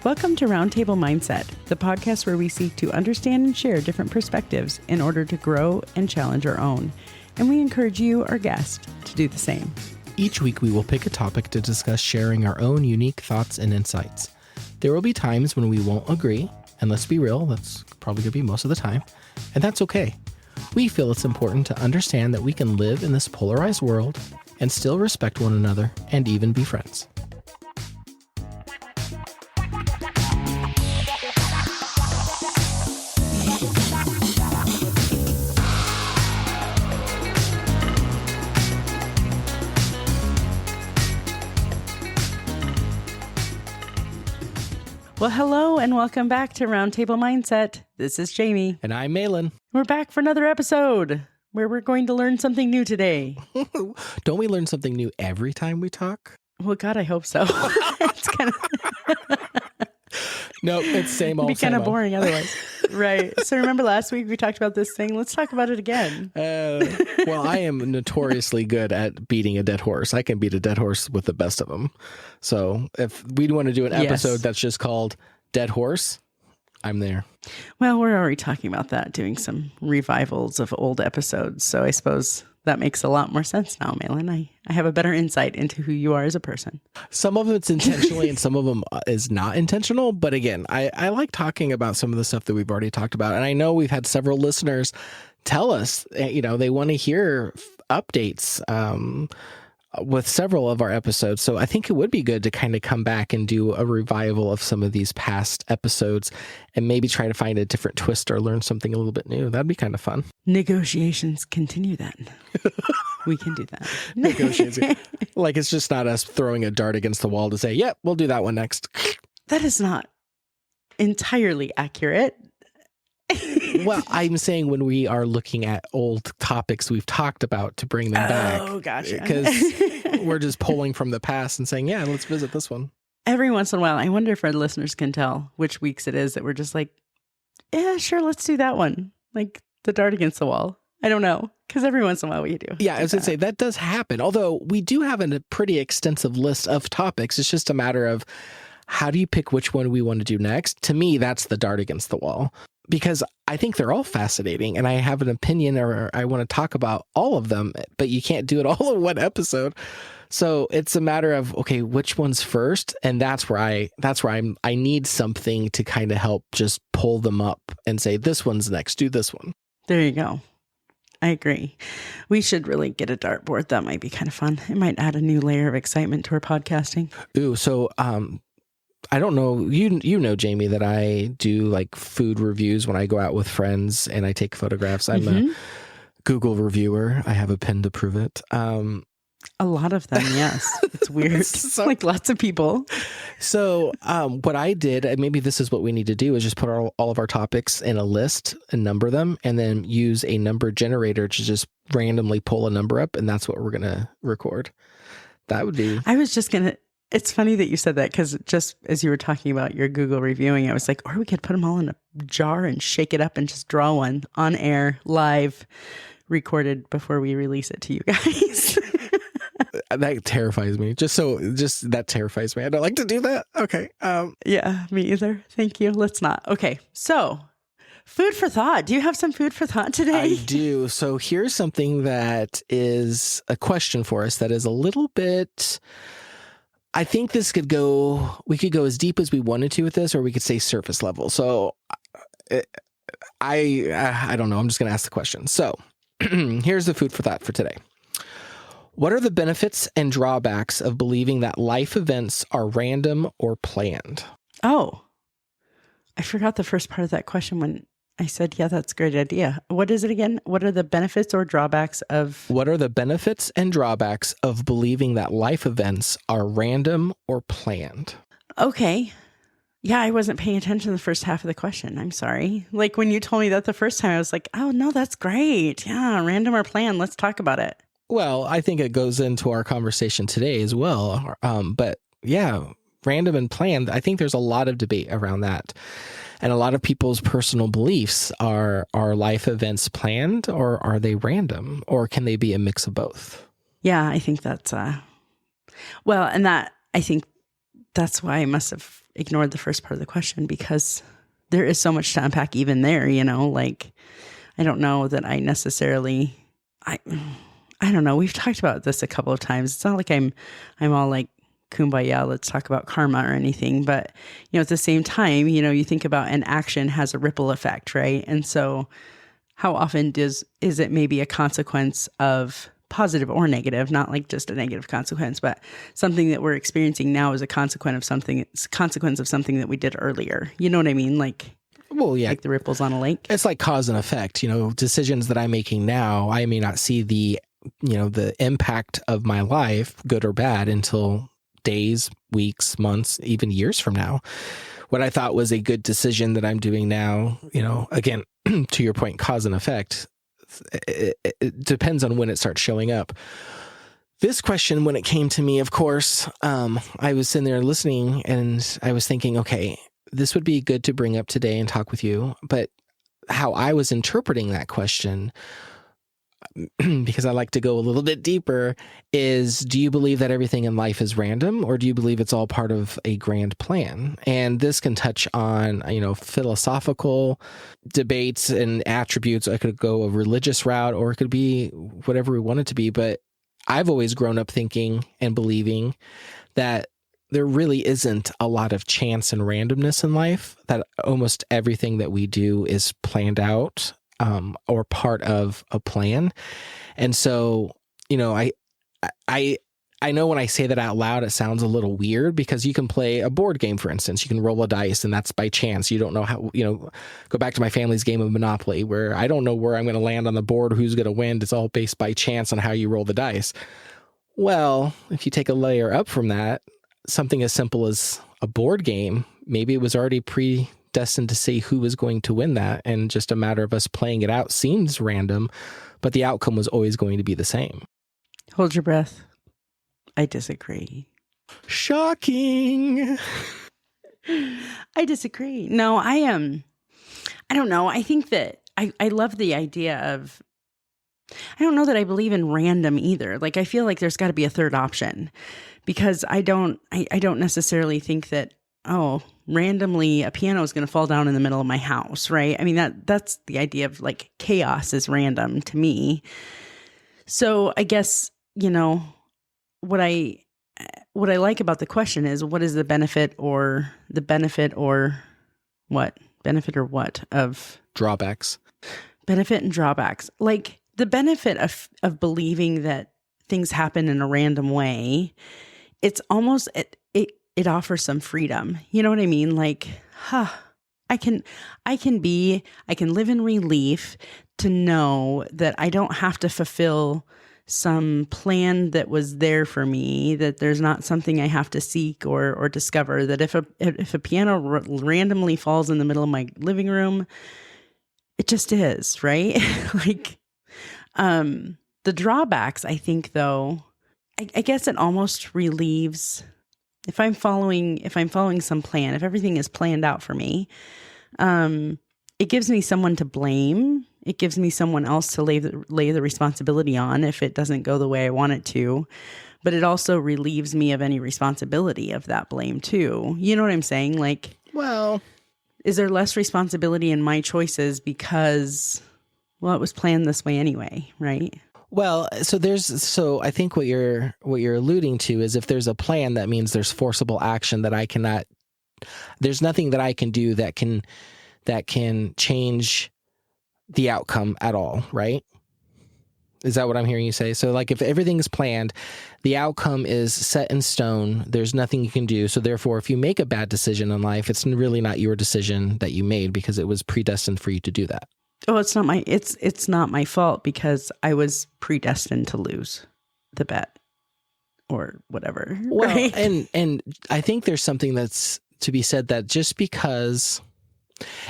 Welcome to Roundtable Mindset, the podcast where we seek to understand and share different perspectives in order to grow and challenge our own. And we encourage you, our guest, to do the same. Each week we will pick a topic to discuss, sharing our own unique thoughts and insights. There will be times when we won't agree, and let's be real, that's probably going to be most of the time, and that's okay. We feel it's important to understand that we can live in this polarized world and still respect one another and even be friends. Well, hello and welcome back to Roundtable Mindset. This is Jamie. And I'm Mahlon. We're back for another episode where we're going to learn something new today. Don't we learn something new every time we talk? Well, God, I hope so. It's kind of... No, it's same old. It'd be kind of boring otherwise. Right. So remember last week we talked about this thing? Let's talk about it again. Well, I am notoriously good at beating a dead horse. I can beat a dead horse with the best of them. So if we want to do an episode that's just called Dead Horse, I'm there. Well, we're already talking about that, doing some revivals of old episodes. So I suppose that makes a lot more sense now, Mahlon. I have a better insight into who you are as a person. Some of it's intentionally and some of them is not intentional. But again, I like talking about some of the stuff that we've already talked about. And I know we've had several listeners tell us, they want to hear updates with several of our episodes. So I think it would be good to kind of come back and do a revival of some of these past episodes and maybe try to find a different twist or learn something a little bit new. That'd be kind of fun. Negotiations continue then. We can do that. Negotiations. Like it's just not us throwing a dart against the wall to say, yep, we'll do that one next. That is not entirely accurate. Well, I'm saying when we are looking at old topics we've talked about to bring them back. Oh, gotcha. Because we're just pulling from the past and saying, yeah, let's visit this one. Every once in a while, I wonder if our listeners can tell which weeks it is that we're just like, yeah, sure, let's do that one. Like the dart against the wall. I don't know. Because every once in a while we do. Yeah, I was going to say that does happen. Although we do have a pretty extensive list of topics. It's just a matter of how do you pick which one we want to do next? To me, that's the dart against the wall. Because I think they're all fascinating and I have an opinion or I want to talk about all of them, but you can't do it all in one episode. So it's a matter of, okay, which one's first? And that's where I need something to kind of help just pull them up and say, this one's next, do this one. There you go. I agree. We should really get a dartboard. That might be kind of fun. It might add a new layer of excitement to our podcasting. Ooh, so, I don't know, you know, Jamie, that I do like food reviews when I go out with friends and I take photographs. I'm a Google reviewer. I have a pen to prove it. A lot of them, yes. It's weird. So, like lots of people. So what I did, and maybe this is what we need to do, is just put all of our topics in a list and number them and then use a number generator to just randomly pull a number up. And that's what we're going to record. That would be... It's funny that you said that because just as you were talking about your Google reviewing, I was like, or we could put them all in a jar and shake it up and just draw one on air, live, recorded before we release it to you guys. That terrifies me. Just that terrifies me. I don't like to do that. Okay. Yeah, me either. Thank you. Let's not. Okay. So food for thought. Do you have some food for thought today? I do. So here's something that is a question for us that is a little bit... I think we could go as deep as we wanted to with this, or we could say surface level. So I don't know. I'm just going to ask the question. So here's the food for thought for today. What are the benefits and drawbacks of believing that life events are random or planned? Oh, I forgot the first part of that question when I said, yeah, that's a great idea. What is it again? What are the benefits or drawbacks of... What are the benefits and drawbacks of believing that life events are random or planned? Okay. Yeah, I wasn't paying attention to the first half of the question. I'm sorry. Like when you told me that the first time, I was like, oh, no, that's great. Yeah, random or planned. Let's talk about it. Well, I think it goes into our conversation today as well. But yeah, random and planned, I think there's a lot of debate around that. And a lot of people's personal beliefs are life events planned or are they random? Or can they be a mix of both? Yeah, I think that's, and that, I think that's why I must have ignored the first part of the question, because there is so much to unpack even there, like, I don't know that I necessarily, I don't know. We've talked about this a couple of times. It's not like I'm all like, kumbaya, let's talk about karma or anything. But, at the same time, you think about an action has a ripple effect, right? And so how often is it maybe a consequence of positive or negative, not like just a negative consequence, but something that we're experiencing now is a consequence of something that we did earlier. You know what I mean? Like, well, yeah, like the ripples on a lake. It's like cause and effect. Decisions that I'm making now, I may not see the impact of my life, good or bad, until days, weeks, months, even years from now. What I thought was a good decision that I'm doing now, again, to your point, cause and effect, it depends on when it starts showing up. This question, when it came to me, of course, I was sitting there listening and I was thinking, okay, this would be good to bring up today and talk with you. But how I was interpreting that question, because I like to go a little bit deeper, is, do you believe that everything in life is random, or do you believe it's all part of a grand plan? And this can touch on, philosophical debates and attributes. I could go a religious route, or it could be whatever we want it to be. But I've always grown up thinking and believing that there really isn't a lot of chance and randomness in life, that almost everything that we do is planned out, or part of a plan. And so, I know when I say that out loud, it sounds a little weird, because you can play a board game, for instance. You can roll a dice, and that's by chance. You don't know how, go back to my family's game of Monopoly, where I don't know where I'm going to land on the board, who's going to win. It's all based by chance on how you roll the dice. Well, if you take a layer up from that, something as simple as a board game, maybe it was already predestined to see who was going to win that, and just a matter of us playing it out seems random, but the outcome was always going to be the same. Hold your breath. I disagree. Shocking. I disagree. No, I don't know. I think that I love the idea of, I don't know that I believe in random either. Like, I feel like there's got to be a third option, because I don't necessarily think that, randomly a piano is going to fall down in the middle of my house, right? I mean, that's the idea of like chaos is random to me. So I guess, what I like about the question is, what is the benefit or what of drawbacks? Benefit and drawbacks. Like, the benefit of believing that things happen in a random way, it's almost it offers some freedom. You know what I mean? Like, I can live in relief to know that I don't have to fulfill some plan that was there for me, that there's not something I have to seek or discover, that if a piano randomly falls in the middle of my living room, it just is, right? Like, the drawbacks, I think, though, I guess it almost relieves, if I'm following some plan, if everything is planned out for me, it gives me someone to blame. It gives me someone else to lay the responsibility on if it doesn't go the way I want it to. But it also relieves me of any responsibility of that blame too. You know what I'm saying? Like, well, is there less responsibility in my choices because, well, it was planned this way anyway, right? Well, so I think what you're alluding to is, if there's a plan, that means there's forcible action that I cannot, there's nothing that I can do that can change the outcome at all, right? Is that what I'm hearing you say? So like, if everything's planned, the outcome is set in stone, there's nothing you can do. So therefore, if you make a bad decision in life, it's really not your decision that you made, because it was predestined for you to do that. Oh, it's not my fault, because I was predestined to lose the bet or whatever. Well, right? and I think there's something that's to be said, that just because,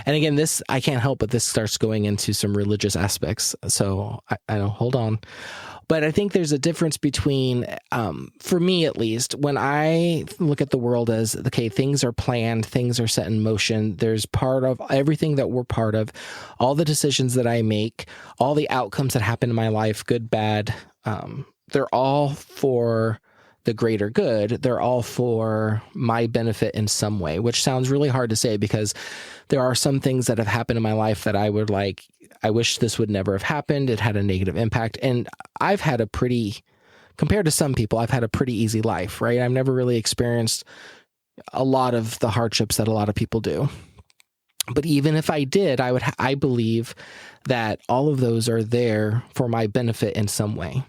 and again, this, I can't help but this starts going into some religious aspects. So I don't, hold on. But I think there's a difference between, for me at least, when I look at the world as, okay, things are planned, things are set in motion. There's part of everything that we're part of, all the decisions that I make, all the outcomes that happen in my life, good, bad, they're all for the greater good. They're all for my benefit in some way, which sounds really hard to say because there are some things that have happened in my life that I wish this would never have happened. It had a negative impact. And I've had compared to some people, I've had a pretty easy life, right? I've never really experienced a lot of the hardships that a lot of people do. But even if I did, I believe that all of those are there for my benefit in some way.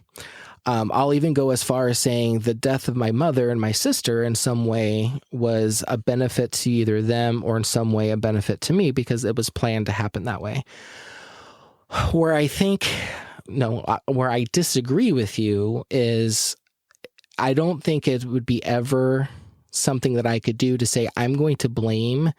I'll even go as far as saying the death of my mother and my sister in some way was a benefit to either them or in some way a benefit to me because it was planned to happen that way. Where I disagree with you is I don't think it would be ever something that I could do to say I'm going to blame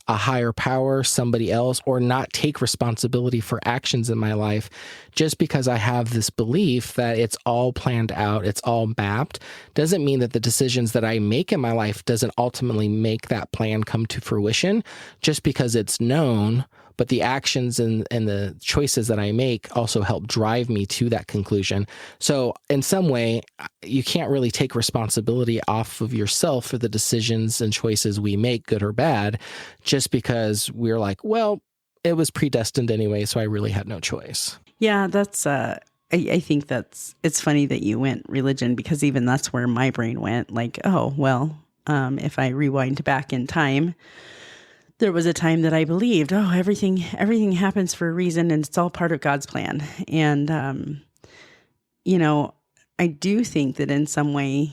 a higher power, somebody else, or not take responsibility for actions in my life just because I have this belief that it's all planned out, it's all mapped, doesn't mean that the decisions that I make in my life doesn't ultimately make that plan come to fruition just because it's known, but the actions and the choices that I make also help drive me to that conclusion. So in some way, you can't really take responsibility off of yourself for the decisions and choices we make, good or bad, just because we're like, well, it was predestined anyway, so I really had no choice. Yeah, that's, I think it's funny that you went religion because even that's where my brain went like, oh, well, if I rewind back in time, there was a time that I believed, oh, everything happens for a reason and it's all part of God's plan. And, I do think that in some way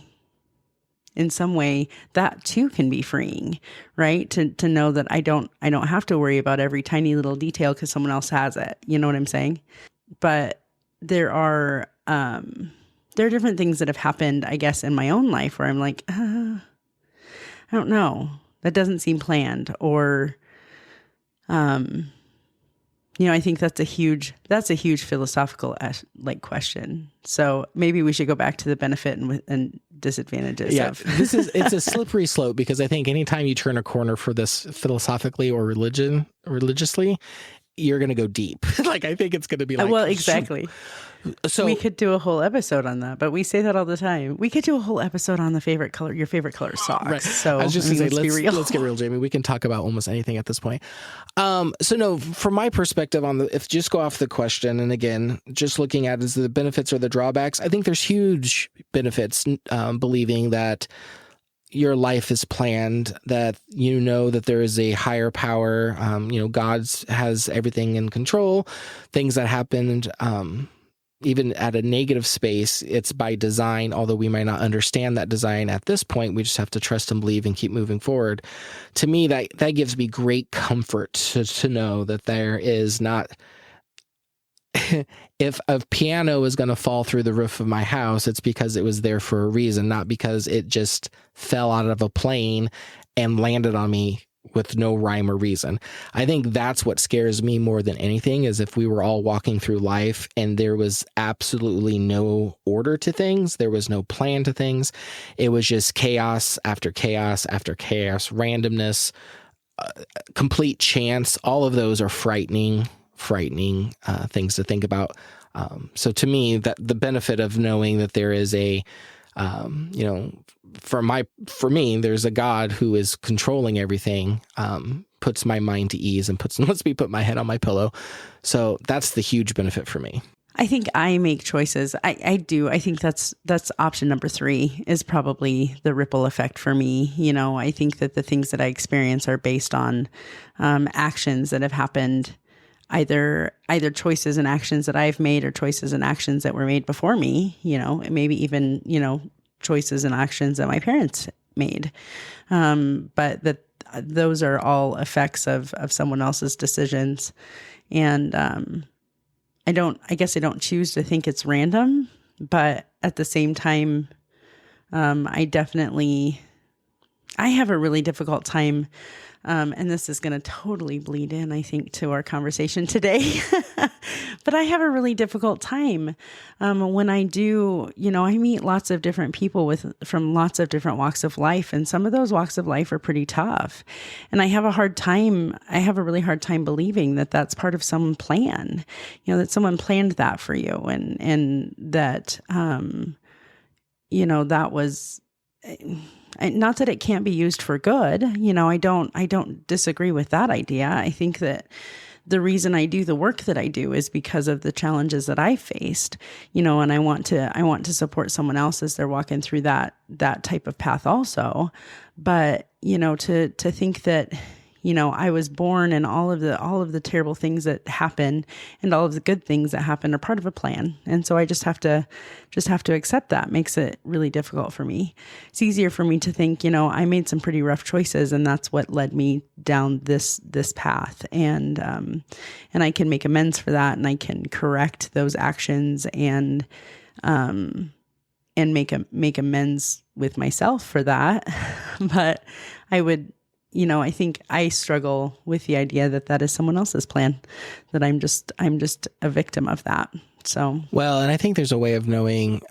that too can be freeing, right? To know that I don't have to worry about every tiny little detail because someone else has it. You know what I'm saying? But there are different things that have happened, I guess, in my own life where I'm like, I don't know. That doesn't seem planned, or, I think that's a huge philosophical question. So maybe we should go back to the benefit and disadvantages. Yeah, it's a slippery slope because I think anytime you turn a corner for this philosophically or religiously, you're going to go deep. I think it's going to be like, well, exactly. So we could do a whole episode on that, but we say that all the time. We could do a whole episode on your favorite color socks. Right. So I was just going to say, let's get real, Jamie. We can talk about almost anything at this point. So no, from my perspective if just go off the question, and again, just looking at is the benefits or the drawbacks, I think there's huge benefits, believing that your life is planned, that that there is a higher power, God has everything in control, things that happened, even at a negative space, it's by design, although we might not understand that design at this point, we just have to trust and believe and keep moving forward. To me, that gives me great comfort to know that there is not, if a piano is going to fall through the roof of my house, it's because it was there for a reason, not because it just fell out of a plane and landed on me with no rhyme or reason. I think that's what scares me more than anything, is if we were all walking through life and there was absolutely no order to things, there was no plan to things. It was just chaos after chaos after chaos, randomness, complete chance. All of those are frightening things to think about. So to me, that the benefit of knowing that there is a, for me, there's a God who is controlling everything, puts my mind to ease and lets me put my head on my pillow. So that's the huge benefit for me. I think I make choices. I do. I think that's option number 3 is probably the ripple effect for me. I think that the things that I experience are based on actions that have happened, either choices and actions that I've made or choices and actions that were made before me, maybe even, choices and actions that my parents made. But that those are all effects of someone else's decisions. And I guess I don't choose to think it's random, but at the same time, I have a really difficult time. And this is going to totally bleed in, I think, to our conversation today. But I have a really difficult time when I do, I meet lots of different people from lots of different walks of life. And some of those walks of life are pretty tough. And I have a really hard time believing that that's part of some plan, that someone planned that for you and that, that was not that it can't be used for good. I don't disagree with that idea. I think that the reason I do the work that I do is because of the challenges that I faced, and I want to support someone else as they're walking through that type of path also. But, to think that, I was born and all of the terrible things that happen and all of the good things that happen are part of a plan. And so I just have to accept that. Makes it really difficult for me. It's easier for me to think, I made some pretty rough choices and that's what led me down this path. And I can make amends for that, and I can correct those actions and make amends with myself for that. But I think I struggle with the idea that is someone else's plan, that I'm just a victim of that. So, well, and I think there's a way of knowing,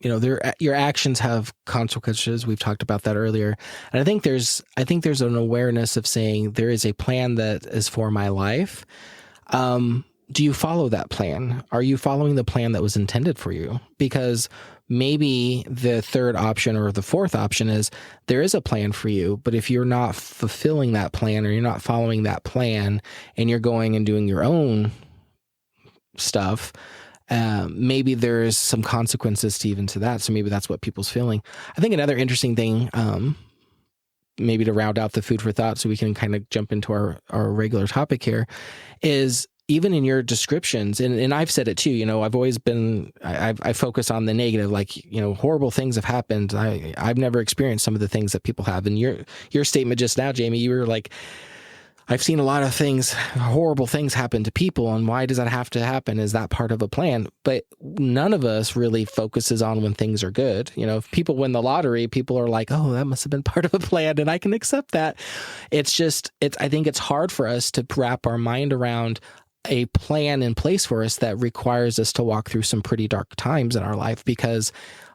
your actions have consequences. We've talked about that earlier. And I think there's an awareness of saying there is a plan that is for my life. Do you follow that plan? Are you following the plan that was intended for you? Because maybe the third option or the fourth option is there is a plan for you, but if you're not fulfilling that plan or you're not following that plan and you're going and doing your own stuff, maybe there's some consequences to that. So maybe that's what people's feeling. I think another interesting thing, maybe to round out the food for thought so we can kind of jump into our regular topic here, is even in your descriptions, and I've said it too, I've always been, I focus on the negative, like, horrible things have happened. I've never experienced some of the things that people have. And your statement just now, Jamie, you were like, I've seen a lot of things, horrible things happen to people. And why does that have to happen? Is that part of a plan? But none of us really focuses on when things are good. If people win the lottery, people are like, oh, that must have been part of a plan. And I can accept that. I think it's hard for us to wrap our mind around a plan in place for us that requires us to walk through some pretty dark times in our life, because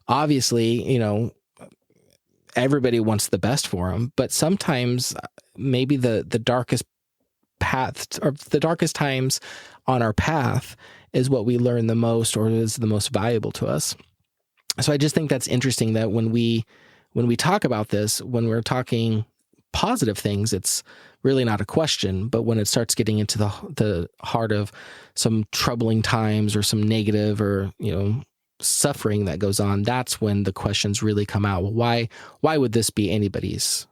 obviously, everybody wants the best for them, but sometimes maybe the darkest path or the darkest times on our path is what we learn the most or is the most valuable to us. So I just think that's interesting that when we talk about this, when we're talking positive things, it's really not a question. But when it starts getting into the heart of some troubling times or some negative or, suffering that goes on, that's when the questions really come out. Well, why would this be anybody's,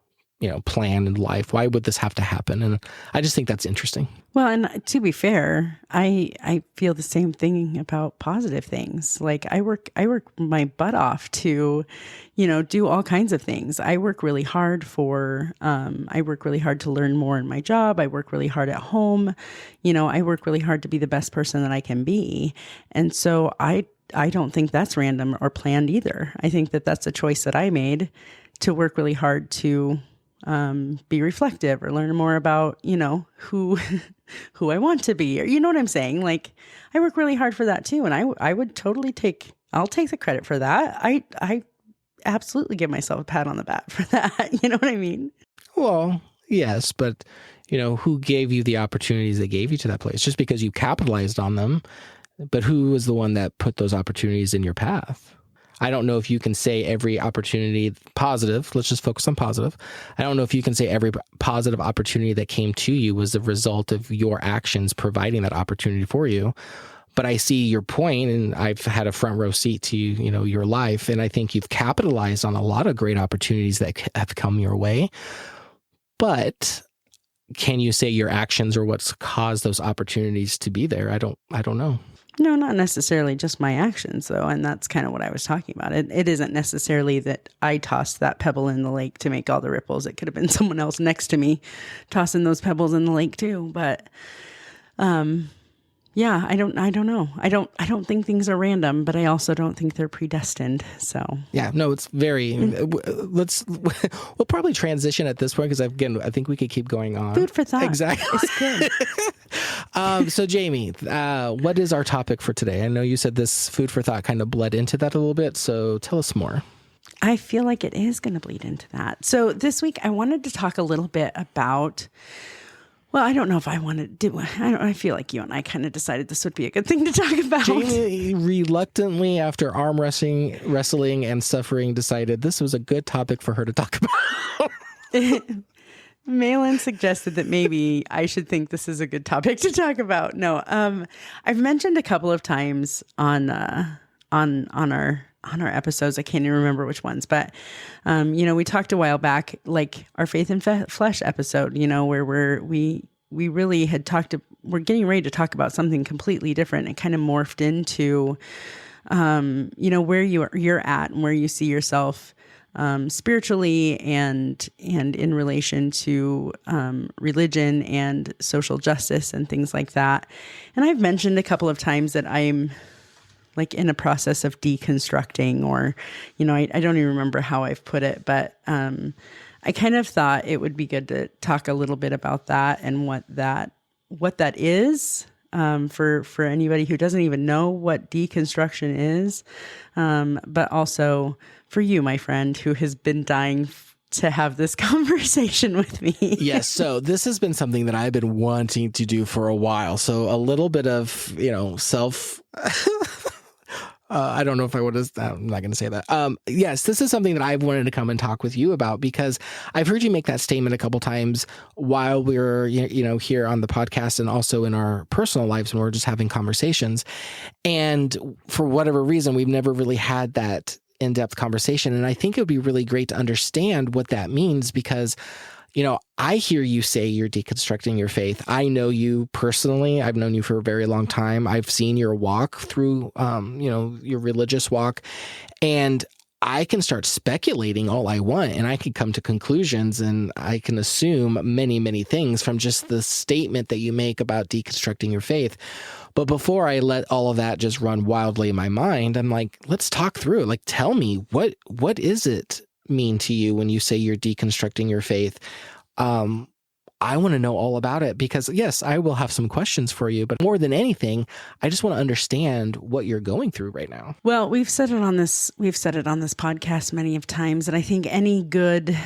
plan in life? Why would this have to happen? And I just think that's interesting. Well, and to be fair, I feel the same thing about positive things. Like I work my butt off to, do all kinds of things. I work really hard to learn more in my job. I work really hard at home. I work really hard to be the best person that I can be. And so I don't think that's random or planned either. I think that that's a choice that I made to work really hard to be reflective or learn more about, who I want to be, or you know what I'm saying? Like I work really hard for that too. And I would totally I'll take the credit for that. I absolutely give myself a pat on the back for that. You know what I mean? Well, yes, but who gave you the opportunities that gave you to that place? Just because you capitalized on them, but who was the one that put those opportunities in your path? I don't know if you can say every opportunity positive. Let's just focus on positive. I don't know if you can say every positive opportunity that came to you was the result of your actions providing that opportunity for you. But I see your point, and I've had a front row seat to your life, and I think you've capitalized on a lot of great opportunities that have come your way. But can you say your actions are what's caused those opportunities to be there? I don't know. No, not necessarily just my actions, though. And that's kind of what I was talking about. It isn't necessarily that I tossed that pebble in the lake to make all the ripples. It could have been someone else next to me tossing those pebbles in the lake too. But, yeah, I don't know. I don't think things are random, but I also don't think they're predestined. So yeah, no, it's very, we'll probably transition at this point. Cause I think we could keep going on. Food for thought. Exactly. It's good. So Jamie, what is our topic for today? I know you said this food for thought kind of bled into that a little bit. So tell us more. I feel like it is going to bleed into that. So this week I wanted to talk a little bit about Well, I don't know if I want to do. I feel like you and I kind of decided this would be a good thing to talk about. Jamie reluctantly, after arm wrestling and suffering, decided this was a good topic for her to talk about. Mahlon suggested that maybe I should think this is a good topic to talk about. No, I've mentioned a couple of times on our episodes. I can't even remember which ones, but we talked a while back, like our Faith and Flesh episode, where we really had we're getting ready to talk about something completely different. It kind of morphed into, where you're at and where you see yourself spiritually and in relation to religion and social justice and things like that. And I've mentioned a couple of times that I'm like in a process of deconstructing, or, I don't even remember how I've put it, but I kind of thought it would be good to talk a little bit about that and what that is. For anybody who doesn't even know what deconstruction is, but also for you, my friend, who has been dying to have this conversation with me. Yes. So this has been something that I've been wanting to do for a while. So a little bit of, self... I don't know if I would have, I'm not going to say that. Yes, this is something that I've wanted to come and talk with you about, because I've heard you make that statement a couple times while we're, here on the podcast and also in our personal lives when we're just having conversations. And for whatever reason, we've never really had that in-depth conversation. And I think it would be really great to understand what that means, because I hear you say you're deconstructing your faith. I know you personally. I've known you for a very long time. I've seen your walk through, your religious walk, and I can start speculating all I want, and I can come to conclusions, and I can assume many, many things from just the statement that you make about deconstructing your faith. But before I let all of that just run wildly in my mind, I'm like, let's talk through it. Like, tell me, what is it mean to you when you say you're deconstructing your faith? I want to know all about it, because yes, I will have some questions for you, but more than anything, I just want to understand what you're going through right now. Well, we've said it on this podcast many of times, and I think any good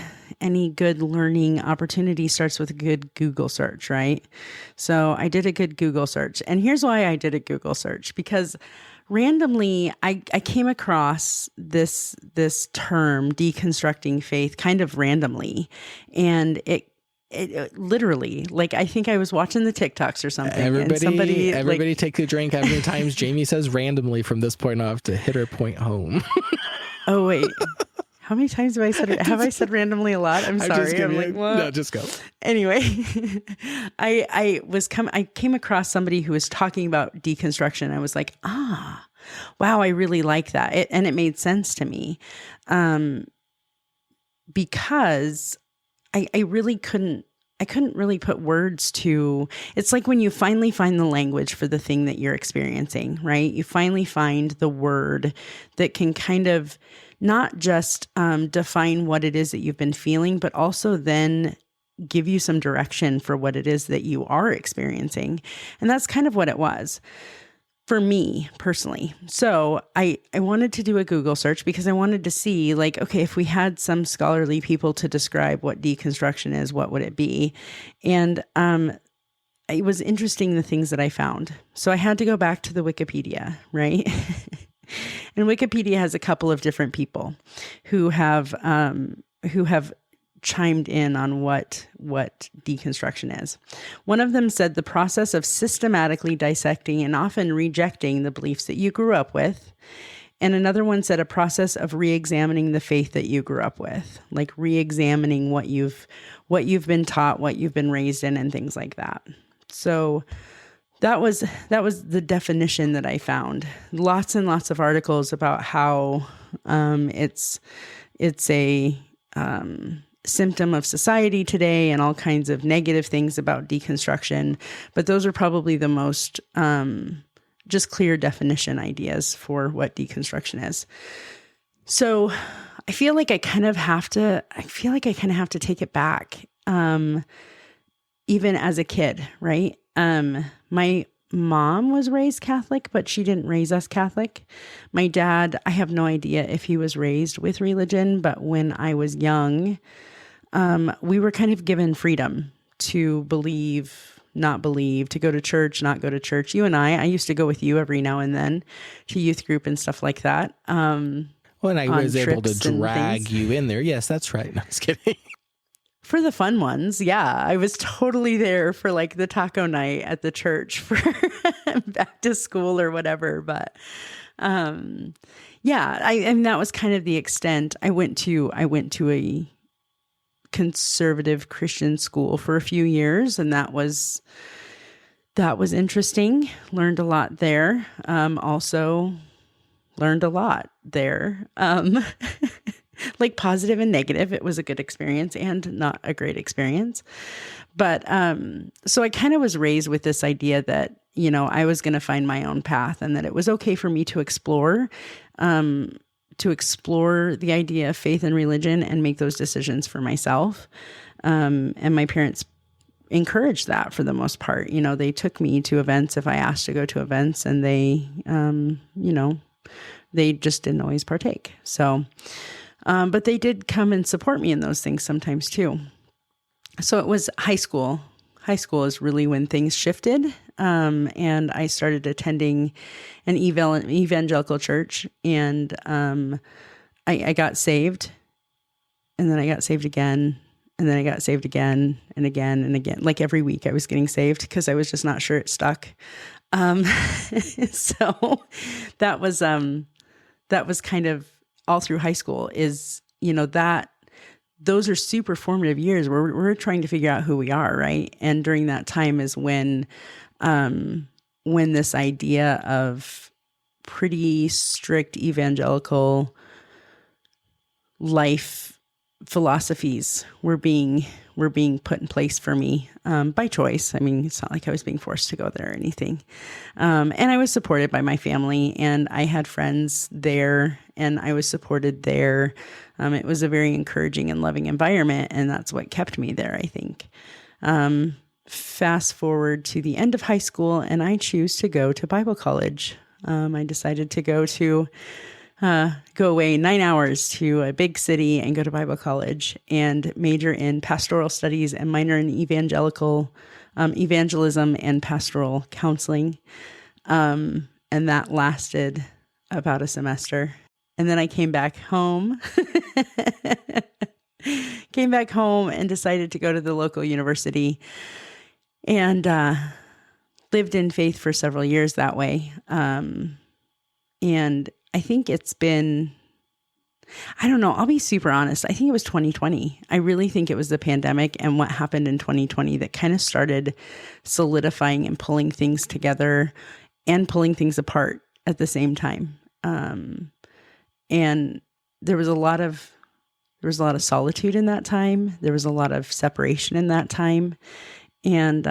learning opportunity starts with a good Google search, right? So I did a good Google search, and here's why I did a Google search, because randomly, I came across this term, deconstructing faith, kind of randomly. And it literally, like, I think I was watching the TikToks or something. Everybody take a drink. How many times Jamie says randomly from this point off to hit her point home? Oh, wait. How many times have I said it? Have I said randomly a lot? I'm sorry. I'm like, what? No, just go. Anyway, I came across somebody who was talking about deconstruction. I was like, wow, I really like that. It made sense to me. Because I really couldn't really put words to. It's like when you finally find the language for the thing that you're experiencing, right? You finally find the word that can kind of not just define what it is that you've been feeling, but also then give you some direction for what it is that you are experiencing. And that's kind of what it was for me personally. So I wanted to do a Google search because I wanted to see, like, okay, if we had some scholarly people to describe what deconstruction is, what would it be? And it was interesting, the things that I found. So I had to go back to the Wikipedia, right? And Wikipedia has a couple of different people who have chimed in on what deconstruction is. One of them said the process of systematically dissecting and often rejecting the beliefs that you grew up with. And another one said a process of re-examining the faith that you grew up with, like re-examining what you've been taught, what you've been raised in, and things like that. So that was the definition that I found. Lots and lots of articles about how it's a symptom of society today, and all kinds of negative things about deconstruction. But those are probably the most just clear definition ideas for what deconstruction is. So I feel like I kind of have to take it back, even as a kid, right? My mom was raised Catholic, but she didn't raise us Catholic. My dad, I have no idea if he was raised with religion, but when I was young, we were kind of given freedom to believe, not believe, to go to church, not go to church. You and I used to go with you every now and then to youth group and stuff like that. Well, and I was able to drag you in there. Yes, that's right. No, just kidding. For the fun ones, yeah. I was totally there for like the taco night at the church for back to school or whatever. But yeah, I mean, that was kind of the extent. I went to a conservative Christian school for a few years, and that was interesting. Learned a lot there. Also learned a lot there. Like positive and negative. It was a good experience and not a great experience. But so I kind of was raised with this idea that, you know, I was going to find my own path and that it was okay for me to explore the idea of faith and religion and make those decisions for myself. And my parents encouraged that for the most part. You know, they took me to events if I asked to go to events, and they, you know, they just didn't always partake. So, but they did come and support me in those things sometimes too. So it was high school. High school is really when things shifted. And I started attending an evangelical church, and I got saved, and then I got saved again, and then I got saved again and again and again. Like every week I was getting saved because I was just not sure it stuck. So that was kind of all through high school is, you know, those are super formative years where we're trying to figure out who we are, right? And during that time is when this idea of pretty strict evangelical life philosophies were being put in place for me by choice. I mean, it's not like I was being forced to go there or anything. And I was supported by my family, and I had friends there, and I was supported there. It was a very encouraging and loving environment, and that's what kept me there, I think. Fast forward to the end of high school, and I choose to go to Bible college. I decided to go away 9 hours to a big city and go to Bible college and major in pastoral studies and minor in evangelism and pastoral counseling. And that lasted about a semester. And then I came back home and decided to go to the local university and lived in faith for several years that way. And I think it's been, I don't know, I'll be super honest. I think it was 2020. I really think it was the pandemic and what happened in 2020 that kind of started solidifying and pulling things together and pulling things apart at the same time. And there was a lot of solitude in that time. There was a lot of separation in that time. And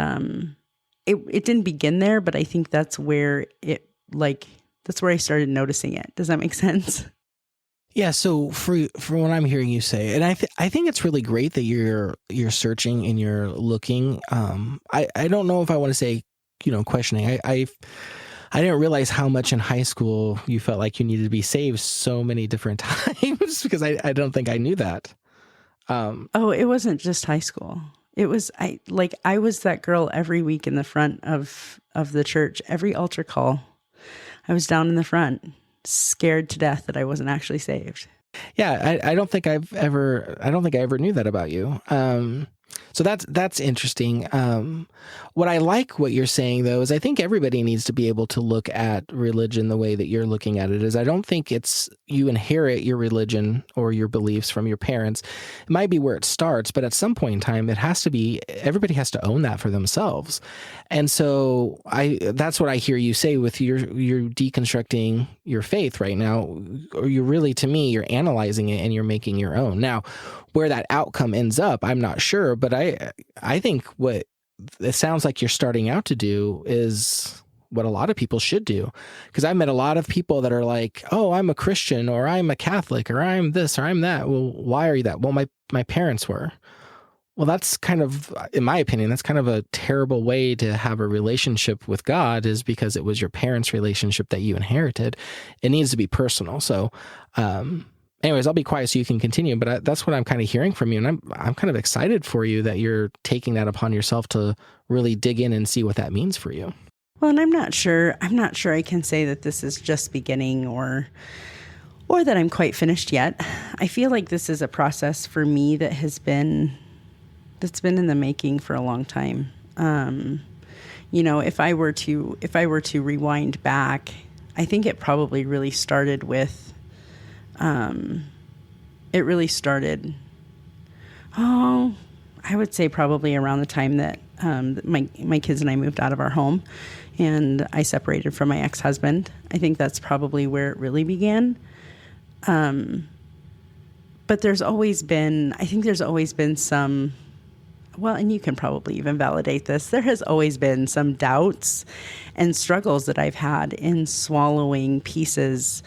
it didn't begin there, but I think that's where that's where I started noticing it. Does that make sense? Yeah. So for what I'm hearing you say, and I think it's really great that you're searching and you're looking. I don't know if I want to say, you know, questioning. I didn't realize how much in high school you felt like you needed to be saved so many different times because I don't think I knew that. It wasn't just high school. It was I was that girl every week in the front of the church, every altar call. I was down in the front, scared to death that I wasn't actually saved. Yeah, I don't think I ever knew that about you. So that's interesting. What I like what you're saying though is I think everybody needs to be able to look at religion the way that you're looking at it. Is I don't think it's you inherit your religion or your beliefs from your parents. It might be where it starts, but at some point in time, everybody has to own that for themselves. And so that's what I hear you say with you're deconstructing your faith right now, or to me, you're analyzing it and you're making your own. Now, where that outcome ends up, I'm not sure, but I think what it sounds like you're starting out to do is what a lot of people should do. Because I've met a lot of people that are like, oh, I'm a Christian, or I'm a Catholic, or I'm this, or I'm that. Well, why are you that? Well, my parents were. Well, that's kind of, in my opinion, that's kind of a terrible way to have a relationship with God, is because it was your parents' relationship that you inherited. It needs to be personal. So, anyways, I'll be quiet so you can continue. But that's what I'm kind of hearing from you, and I'm kind of excited for you that you're taking that upon yourself to really dig in and see what that means for you. Well, and I'm not sure I can say that this is just beginning or that I'm quite finished yet. I feel like this is a process for me that's been in the making for a long time. If I were to rewind back, I think it probably really started with, I would say probably around the time that my kids and I moved out of our home and I separated from my ex-husband. I think that's probably where it really began. But there's always been some, well, and you can probably even validate this. There has always been some doubts and struggles that I've had in swallowing pieces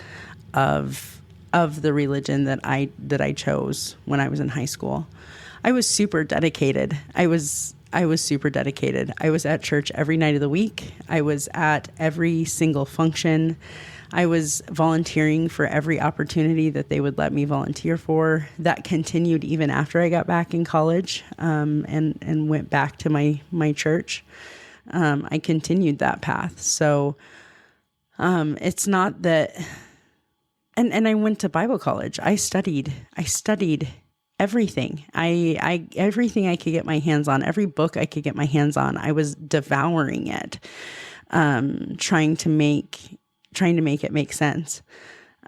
of the religion that I chose when I was in high school. I was super dedicated. I was super dedicated. I was at church every night of the week. I was at every single function. I was volunteering for every opportunity that they would let me volunteer for. That continued even after I got back in college, and went back to my church. I continued that path. So it's not that, and I went to Bible college. I studied everything. Everything I could get my hands on, every book I could get my hands on, I was devouring it, trying to make it make sense.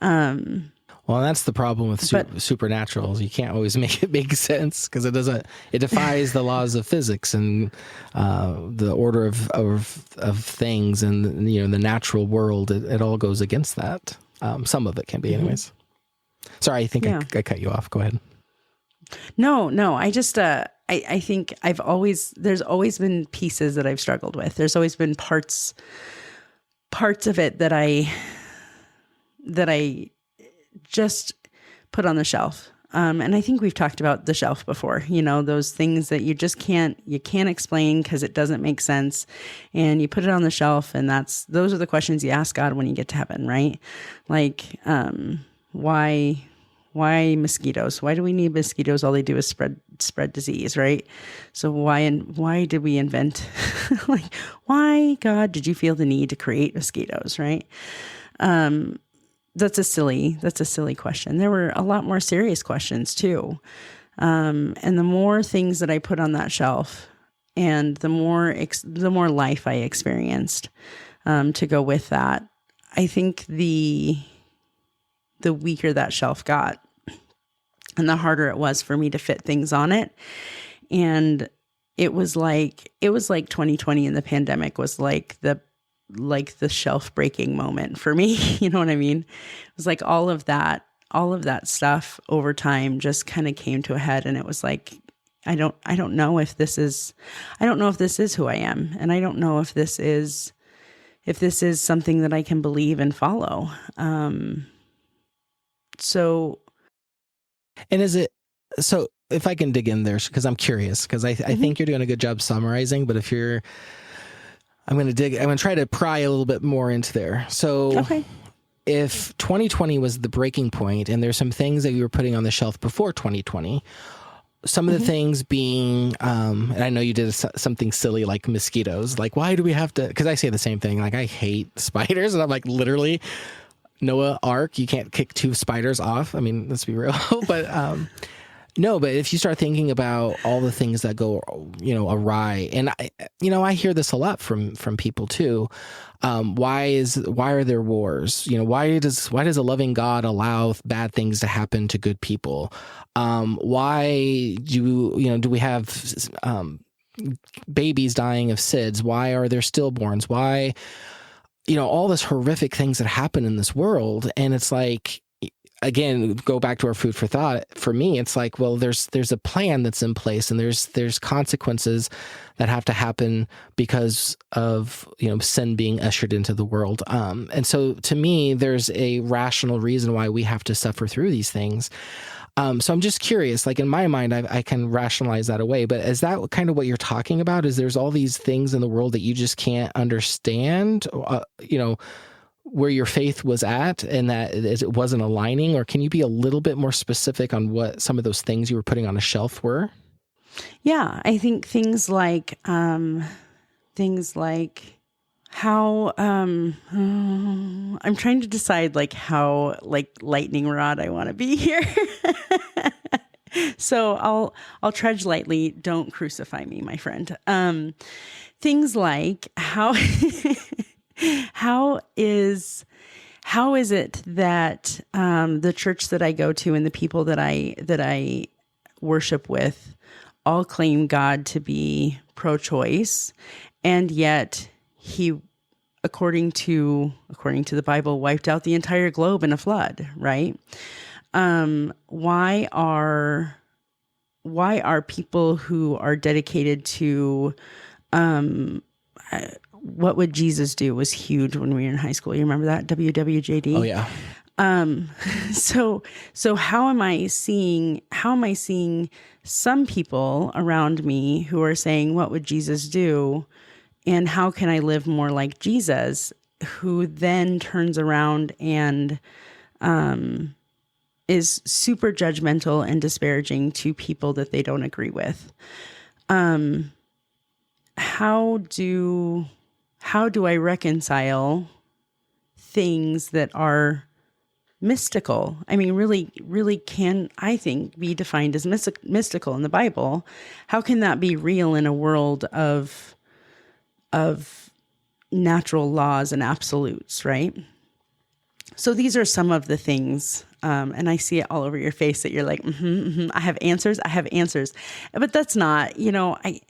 Well, that's the problem with supernaturals. You can't always make it make sense because it defies the laws of physics and the order of things, and the natural world. It all goes against that. Some of it can be, anyways. Sorry, I think I cut you off. Go ahead. No. I just I think there's always been pieces that I've struggled with. There's always been parts of it that I just put on the shelf. And I think we've talked about the shelf before, those things that you can't explain because it doesn't make sense. And you put it on the shelf, and those are the questions you ask God when you get to heaven, right? Like, why mosquitoes? Why do we need mosquitoes? All they do is spread disease, right? So why did we invent, like, why, God, did you feel the need to create mosquitoes, right? That's a silly question. There were a lot more serious questions too. And the more things that I put on that shelf and the more life I experienced, to go with that, I think the weaker that shelf got and the harder it was for me to fit things on it. And it was like 2020 and the pandemic was like the shelf breaking moment for me. You know what I mean? It was like all of that stuff over time just kind of came to a head, and it was like, I don't know if this is who I am. And I don't know if this is something that I can believe and follow. And is it, so if I can dig in there, because I'm curious, because I think you're doing a good job summarizing, but I'm going to try to pry a little bit more into there. So okay. If 2020 was the breaking point, and there's some things that you were putting on the shelf before 2020, some of the things being, and I know you did something silly like mosquitoes, like, why do we have to, because I say the same thing, like, I hate spiders, and I'm like, literally, Noah Ark, you can't kick 2 spiders off. I mean, let's be real. But no, but if you start thinking about all the things that go, awry, and I hear this a lot from people too. Why are there wars? Why does a loving God allow bad things to happen to good people? Why do we have babies dying of SIDS? Why are there stillborns? Why, all this horrific things that happen in this world? And it's like, again, go back to our food for thought. For me, it's like, well, there's a plan that's in place, and there's consequences that have to happen because of, sin being ushered into the world. And so to me, there's a rational reason why we have to suffer through these things. So I'm just curious, like, in my mind, I can rationalize that away, but is that kind of what you're talking about? Is there's all these things in the world that you just can't understand? where your faith was at and that it wasn't aligning? Or can you be a little bit more specific on what some of those things you were putting on a shelf were? Yeah, I think things like how I'm trying to decide like how like lightning rod I want to be here. So I'll trudge lightly. Don't crucify me, my friend. Things like how how is it that the church that I go to and the people that I worship with all claim God to be pro-choice, and yet he, according to the Bible, wiped out the entire globe in a flood, right? Why are people who are dedicated to what would Jesus do was huge when we were in high school. You remember that? WWJD? Oh yeah. So how am I seeing some people around me who are saying, what would Jesus do? And how can I live more like Jesus, who then turns around and is super judgmental and disparaging to people that they don't agree with? How do I reconcile things that are mystical? I mean, really can, I think, be defined as mystical in the Bible. How can that be real in a world of natural laws and absolutes, right? So these are some of the things, and I see it all over your face that you're like, I have answers, but that's not, I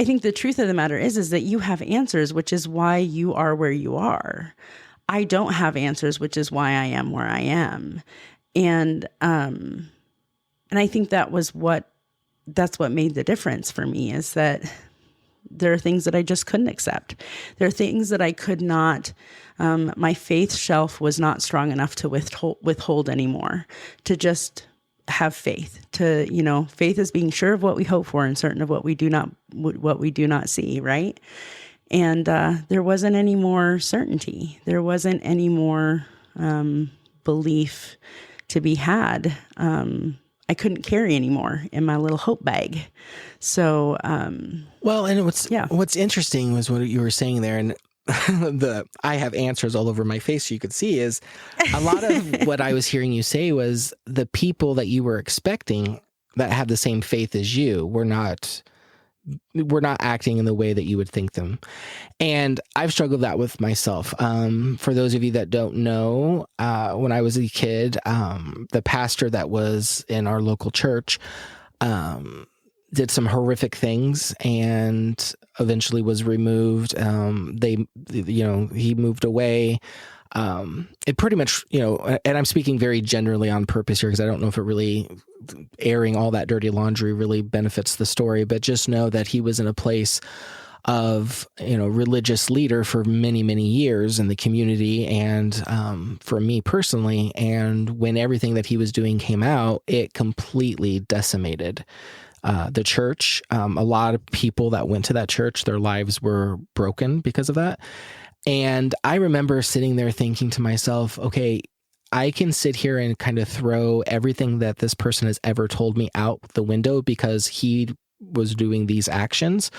think the truth of the matter is that you have answers, which is why you are where you are. I don't have answers, which is why I am where I am. And I think that's what made the difference for me, is that there are things that I just couldn't accept. There are things that I could not, my faith shelf was not strong enough to withhold anymore, to just have faith, faith is being sure of what we hope for and certain of what we do not see. Right. And, there wasn't any more certainty. There wasn't any more, belief to be had. I couldn't carry anymore in my little hope bag. So, well, and what's interesting was what you were saying there, and I have answers all over my face, so you could see, is a lot of what I was hearing you say was the people that you were expecting that have the same faith as you were not acting in the way that you would think them. And I've struggled that with myself. For those of you that don't know, when I was a kid, the pastor that was in our local church, did some horrific things and eventually was removed. He moved away. It pretty much, and I'm speaking very generally on purpose here, because I don't know if it really, airing all that dirty laundry really benefits the story, but just know that he was in a place of, religious leader for many, many years in the community. And, for me personally, and when everything that he was doing came out, it completely decimated the church. A lot of people that went to that church, their lives were broken because of that. And I remember sitting there thinking to myself, okay, I can sit here and kind of throw everything that this person has ever told me out the window because he was doing these actions,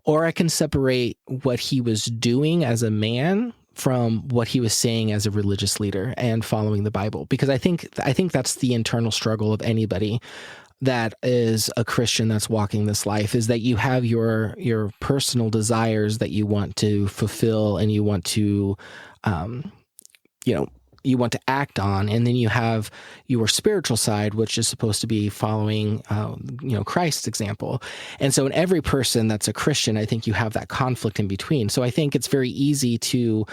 or I can separate what he was doing as a man from what he was saying as a religious leader and following the Bible. Because I think that's the internal struggle of anybody that is a Christian that's walking this life, is that you have your personal desires that you want to fulfill and you want to, you want to act on. And then you have your spiritual side, which is supposed to be following, Christ's example. And so in every person that's a Christian, I think you have that conflict in between. So I think it's very easy to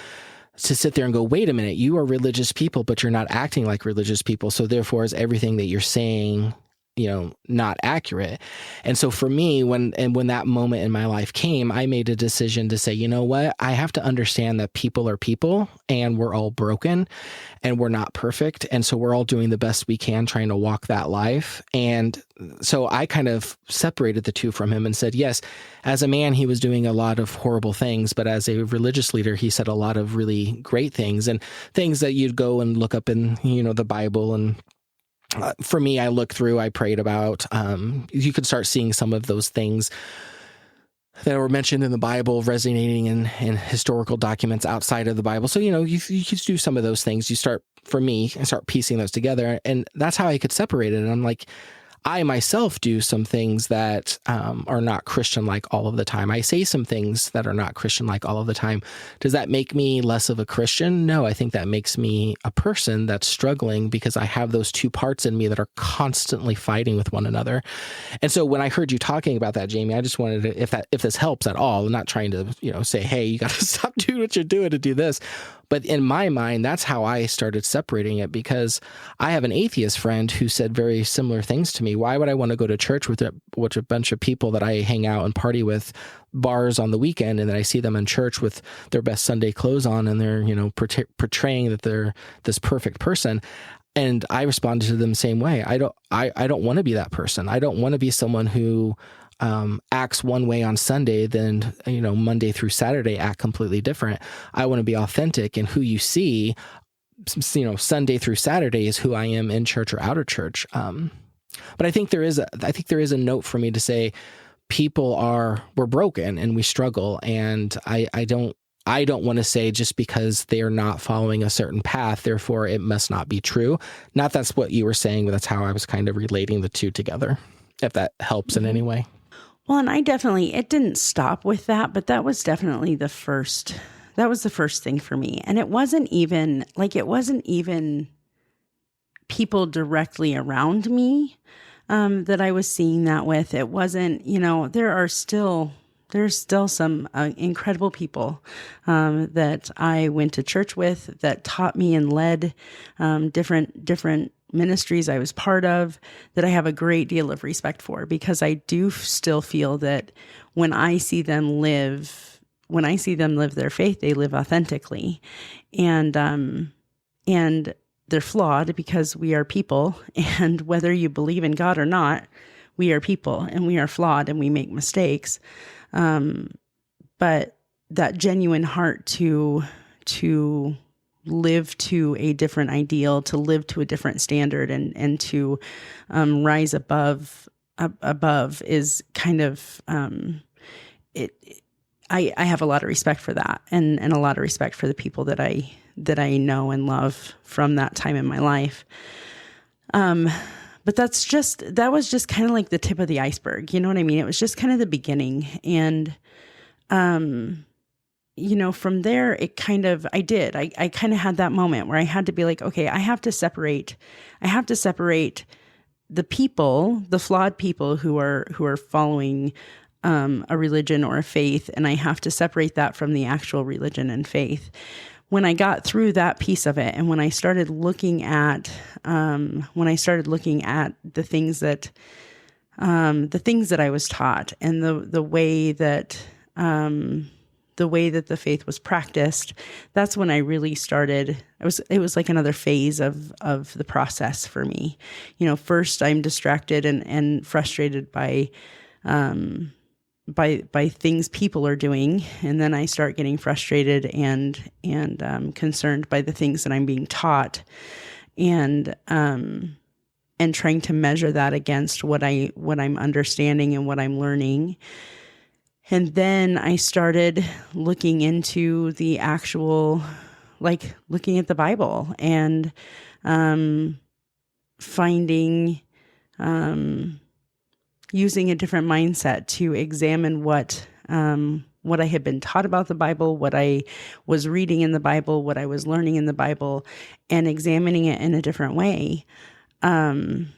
sit there and go, wait a minute, you are religious people, but you're not acting like religious people. So therefore, is everything that you're saying not accurate. And so for me, when that moment in my life came, I made a decision to say, you know what, I have to understand that people are people and we're all broken and we're not perfect. And so we're all doing the best we can trying to walk that life. And so I kind of separated the two from him and said, yes, as a man, he was doing a lot of horrible things, but as a religious leader, he said a lot of really great things and things that you'd go and look up in, the Bible. And for me, I prayed about, you could start seeing some of those things that were mentioned in the Bible resonating in historical documents outside of the Bible. So, you could do some of those things. I start piecing those together. And that's how I could separate it. And I'm like, I myself do some things that are not Christian-like all of the time. I say some things that are not Christian-like all of the time. Does that make me less of a Christian? No, I think that makes me a person that's struggling because I have those two parts in me that are constantly fighting with one another. And so when I heard you talking about that, Jamie, I just wanted to, if this helps at all, I'm not trying to, say, hey, you got to stop doing what you're doing to do this. But in my mind, that's how I started separating it, because I have an atheist friend who said very similar things to me. Why would I want to go to church with a bunch of people that I hang out and party with, bars on the weekend, and then I see them in church with their best Sunday clothes on and they're, portraying that they're this perfect person? And I responded to them the same way. I don't want to be that person. I don't want to be someone who acts one way on Sunday, then, Monday through Saturday act completely different. I want to be authentic, and who you see, Sunday through Saturday is who I am in church or out of church. But I think there is a note for me to say we're broken and we struggle. And I don't want to say just because they are not following a certain path, therefore it must not be true. Not that's what you were saying, but that's how I was kind of relating the two together, if that helps in any way. Well, and it didn't stop with that, but that was definitely the first thing for me. And it wasn't even people directly around me that I was seeing that with. It wasn't, there's still some incredible people that I went to church with that taught me and led different ministries I was part of, that I have a great deal of respect for, because I do still feel that when I see them live their faith, they live authentically, and they're flawed because we are people, and whether you believe in God or not, we are people and we are flawed and we make mistakes. But that genuine heart to live to a different ideal, to live to a different standard, and to rise above is kind of it. I have a lot of respect for that, and a lot of respect for the people that I know and love from that time in my life. But that was just kind of like the tip of the iceberg. You know what I mean? It was just kind of the beginning. And, from there, I kind of had that moment where I had to be like, okay, I have to separate the people, the flawed people who are following a religion or a faith, and I have to separate that from the actual religion and faith. When I got through that piece of it, and when I started looking at the things that I was taught, and the way that the faith was practiced, that's when I really started. It was like another phase of the process for me. First I'm distracted and frustrated by things people are doing, and then I start getting frustrated and concerned by the things that I'm being taught, and trying to measure that against what I'm understanding and what I'm learning. And then I started looking into the actual, looking at the Bible and finding using a different mindset to examine what I had been taught about the Bible, what I was reading in the Bible, what I was learning in the Bible, and examining it in a different way. And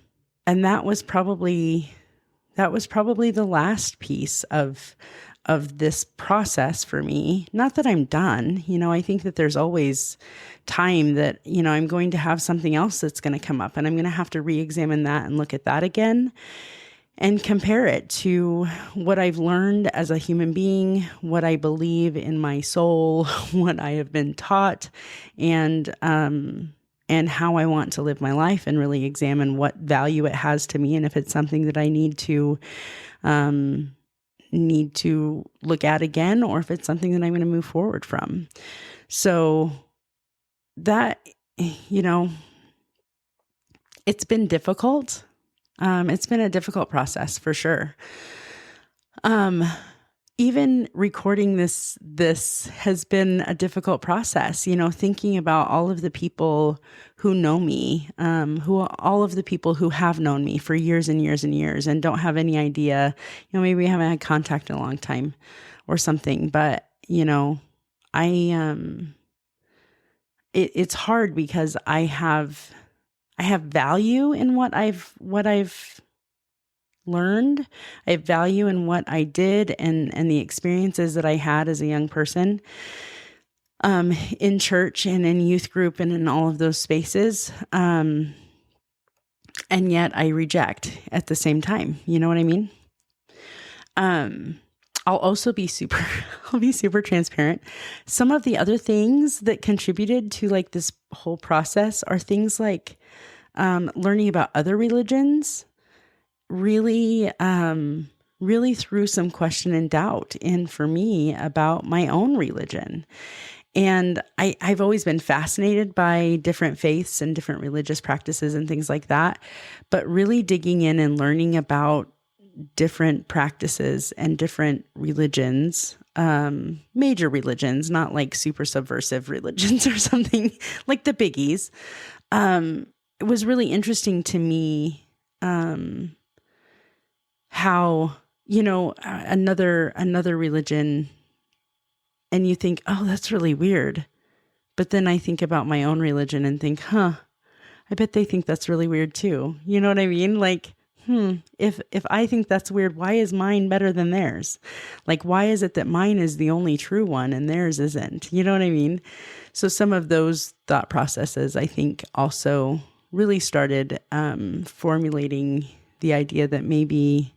that was probably the last piece of this process for me. Not that I'm done. I think that there's always time that, I'm going to have something else that's going to come up, and I'm going to have to re-examine that and look at that again and compare it to what I've learned as a human being, what I believe in my soul, what I have been taught, and how I want to live my life, and really examine what value it has to me, and if it's something that I need to look at again, or if it's something that I'm going to move forward from. So that, it's been difficult. It's been a difficult process for sure. Even recording this has been a difficult process, thinking about all of the people who know me, all of the people who have known me for years and years and years and don't have any idea, maybe we haven't had contact in a long time or something, but, it's hard because I have value in what I've learned. I have value in what I did and the experiences that I had as a young person, in church and in youth group and in all of those spaces. And yet I reject at the same time. You know what I mean? I'll also be super transparent. Some of the other things that contributed to like this whole process are things like, learning about other religions really threw some question and doubt in for me about my own religion. And I've always been fascinated by different faiths and different religious practices and things like that, but really digging in and learning about different practices and different religions, major religions, not like super subversive religions or something like the biggies. It was really interesting to me, how, another religion, and you think, oh, that's really weird. But then I think about my own religion and think, I bet they think that's really weird too. You know what I mean? Like, if I think that's weird, why is mine better than theirs? Like, why is it that mine is the only true one and theirs isn't? You know what I mean? So some of those thought processes, I think, also really started formulating the idea that maybe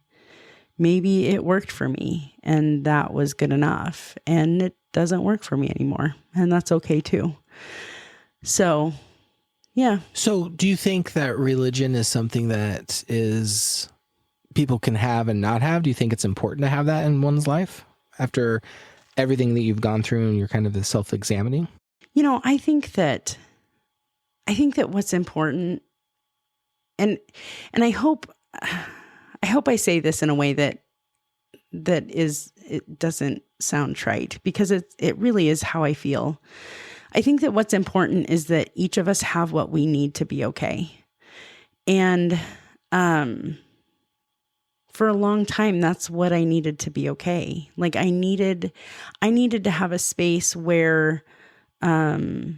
it worked for me and that was good enough, and it doesn't work for me anymore, and that's okay too. So, yeah. So do you think that religion is something that is people can have and not have? Do you think it's important to have that in one's life after everything that you've gone through and you're kind of self-examining? I think that what's important, and I hope I say this in a way that it doesn't sound trite, because it really is how I feel. I think that what's important is that each of us have what we need to be okay. And for a long time, that's what I needed to be okay. Like I needed to have a space where I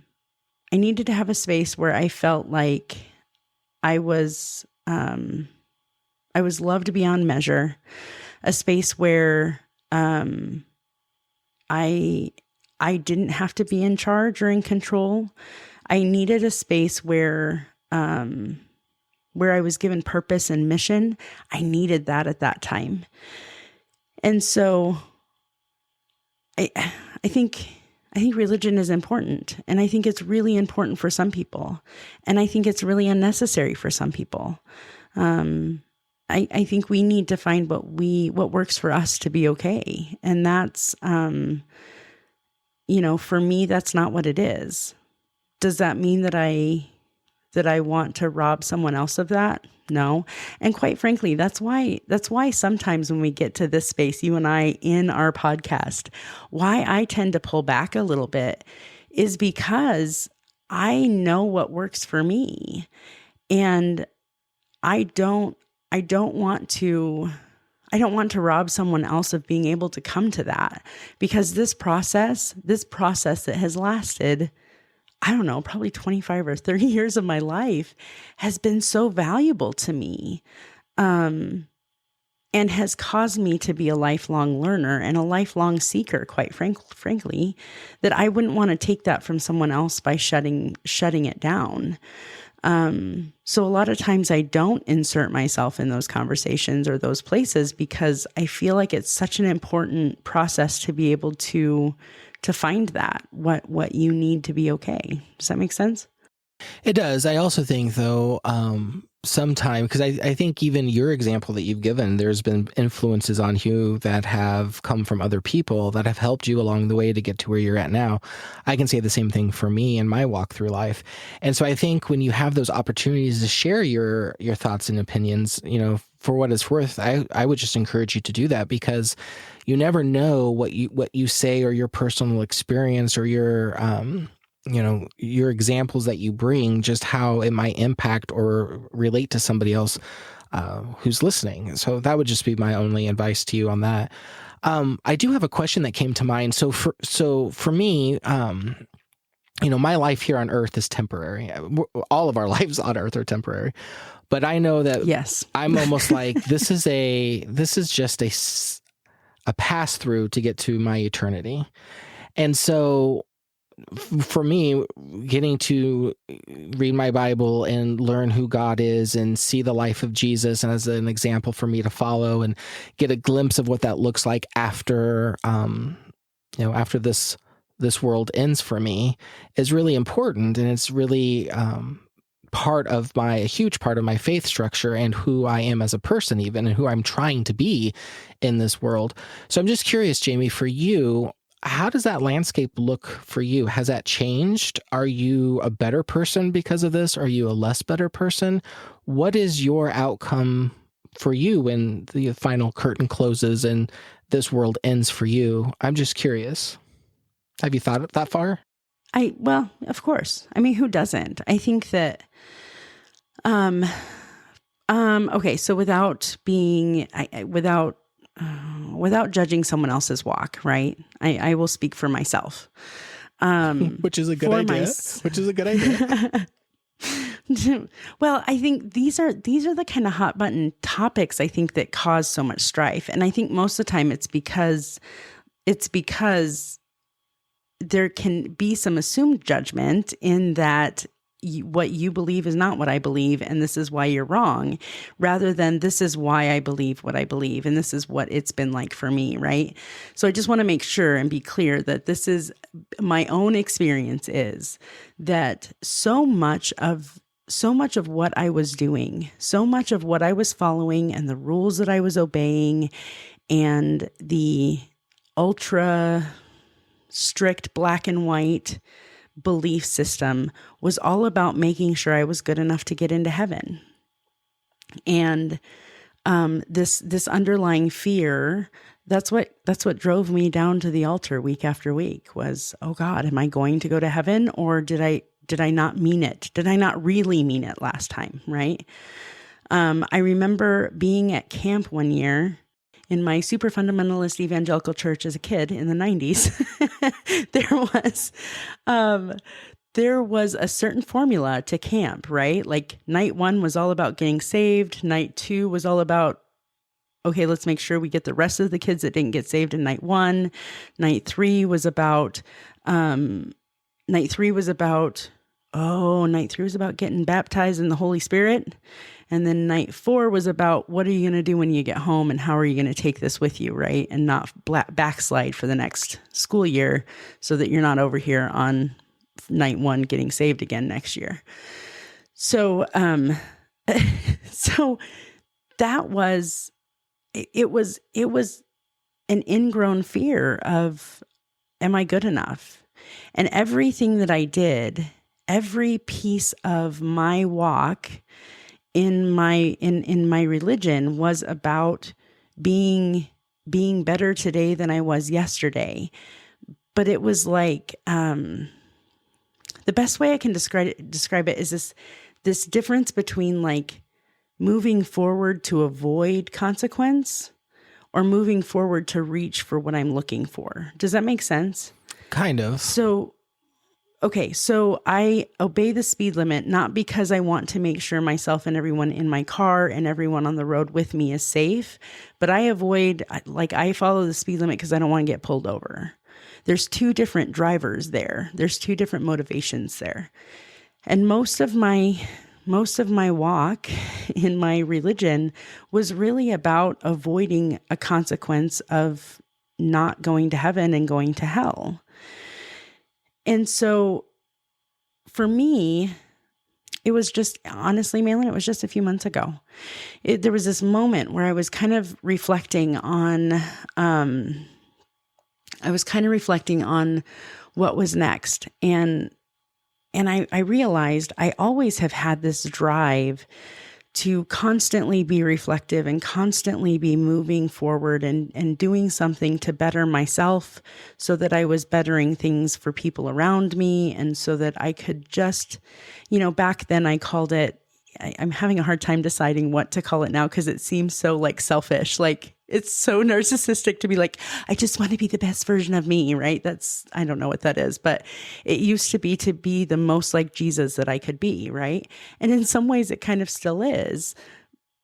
felt like I was loved beyond measure, a space where I didn't have to be in charge or in control. I needed a space where I was given purpose and mission. I needed that at that time. And so I think religion is important, and I think it's really important for some people, and I think it's really unnecessary for some people. I think we need to find what works for us to be okay. And that's, for me, that's not what it is. Does that mean that I want to rob someone else of that? No. And quite frankly, that's why sometimes when we get to this space, you and I in our podcast, why I tend to pull back a little bit is because I know what works for me. And I don't want to rob someone else of being able to come to that, because this process that has lasted, I don't know, probably 25 or 30 years of my life has been so valuable to me. and has caused me to be a lifelong learner and a lifelong seeker, quite frankly, that I wouldn't want to take that from someone else by shutting it down. So a lot of times I don't insert myself in those conversations or those places because I feel like it's such an important process to be able to find that, what you need to be okay. Does that make sense? It does. I also think, though, sometime, because I think even your example that you've given, there's been influences on you that have come from other people that have helped you along the way to get to where you're at now. I can say the same thing for me in my walk through life. And so I think when you have those opportunities to share your thoughts and opinions, for what it's worth, I would just encourage you to do that, because you never know what you say or your personal experience or your examples that you bring, just how it might impact or relate to somebody else who's listening. So that would just be my only advice to you on that. I do have a question that came to mind. So for me, my life here on earth is temporary. All of our lives on earth are temporary, but I know that yes, I'm almost like, this is just a pass through to get to my eternity. And so for me, getting to read my Bible and learn who God is and see the life of Jesus as an example for me to follow and get a glimpse of what that looks like after this world ends for me is really important. And it's really a huge part of my faith structure and who I am as a person, even, and who I'm trying to be in this world. So I'm just curious, Jamie, for you, how does that landscape look for you? Has that changed? Are you a better person because of this? Are you a less better person? What is your outcome for you when the final curtain closes and this world ends for you? I'm just curious. Have you thought that far? Well, of course. I mean, who doesn't? I think that, okay. So without judging someone else's walk, right? I will speak for myself. Which is a good idea. Well, I think these are the kind of hot button topics I think that cause so much strife. And I think most of the time it's because there can be some assumed judgment in that what you believe is not what I believe, and this is why you're wrong, rather than this is why I believe what I believe, and this is what it's been like for me, right? So I just want to make sure and be clear that this is my own experience, is that so much of what I was doing, so much of what I was following and the rules that I was obeying and the ultra strict black and white belief system was all about making sure I was good enough to get into heaven. And this underlying fear, that's what drove me down to the altar week after week was, oh God, am I going to go to heaven, or did I not mean it? Did I not really mean it last time, right? I remember being at camp one year in my super fundamentalist evangelical church as a kid in the 90s. there was a certain formula to camp, right? Like night 1 was all about getting saved. Night 2 was all about, okay, let's make sure we get the rest of the kids that didn't get saved in night 1. Night 3 was about getting baptized in the Holy Spirit. And then night 4 was about, what are you going to do when you get home and how are you going to take this with you, right? And not backslide for the next school year so that you're not over here on night 1 getting saved again next year. So, so that was, it was an ingrown fear of, am I good enough? And everything that I did, every piece of my walk in my religion was about being better today than I was yesterday. But it was like, the best way I can describe it is this difference between like moving forward to avoid consequence or moving forward to reach for what I'm looking for. Does that make sense? Kind of. So, okay, so I obey the speed limit, not because I want to make sure myself and everyone in my car and everyone on the road with me is safe, but I follow the speed limit because I don't want to get pulled over. There's two different drivers there. There's two different motivations there. And most of my walk in my religion was really about avoiding a consequence of not going to heaven and going to hell. And so for me, it was just, honestly, Mahlon, it was just a few months ago. There was this moment where I was kind of reflecting on, what was next. And I realized I always have had this drive to constantly be reflective and constantly be moving forward and doing something to better myself so that I was bettering things for people around me. And so that I could just, back then I called it, I'm having a hard time deciding what to call it now because it seems so like selfish. Like it's so narcissistic to be like, I just want to be the best version of me, right? I don't know what that is, but it used to be the most like Jesus that I could be, right? And in some ways it kind of still is,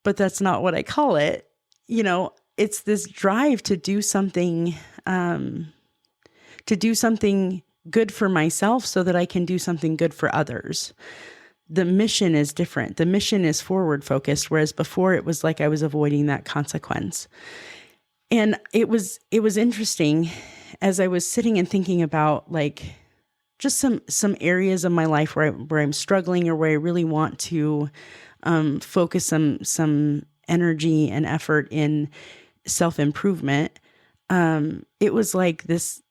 but that's not what I call it. It's this drive to do something good for myself so that I can do something good for others. The mission is different. The mission is forward focused, whereas before it was like I was avoiding that consequence. And it was interesting as I was sitting and thinking about like just some areas of my life where I'm struggling or where I really want to focus some energy and effort in self-improvement. It was like this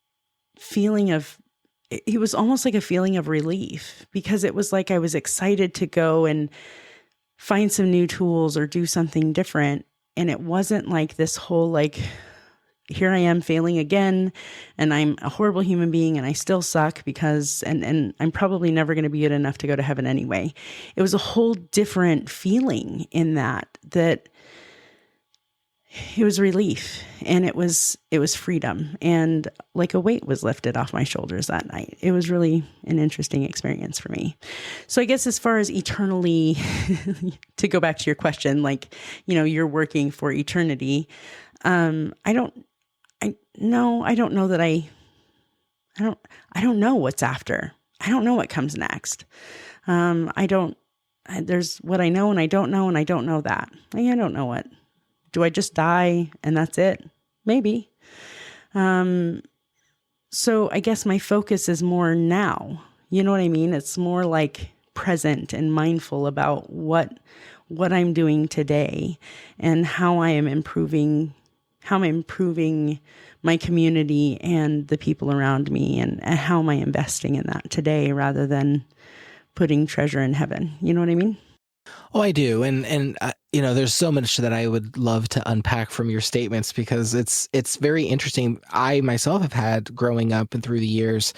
feeling of, it was almost like a feeling of relief because it was like I was excited to go and find some new tools or do something different. And it wasn't like this whole like, here I am failing again and I'm a horrible human being and I still suck because, and I'm probably never going to be good enough to go to heaven anyway. It was a whole different feeling in that it was relief and it was freedom and like a weight was lifted off my shoulders that night. It was really an interesting experience for me. So I guess as far as eternally, to go back to your question, like, you're working for eternity. I don't know what's after. I don't know what comes next. There's what I know and I don't know, and I don't know that. I don't know what. Do I just die and that's it? Maybe. So I guess my focus is more now. You know what I mean? It's more like present and mindful about what I'm doing today and how I'm improving my community and the people around me and how am I investing in that today rather than putting treasure in heaven. You know what I mean? Oh, I do. And there's so much that I would love to unpack from your statements because it's very interesting. I myself have had growing up and through the years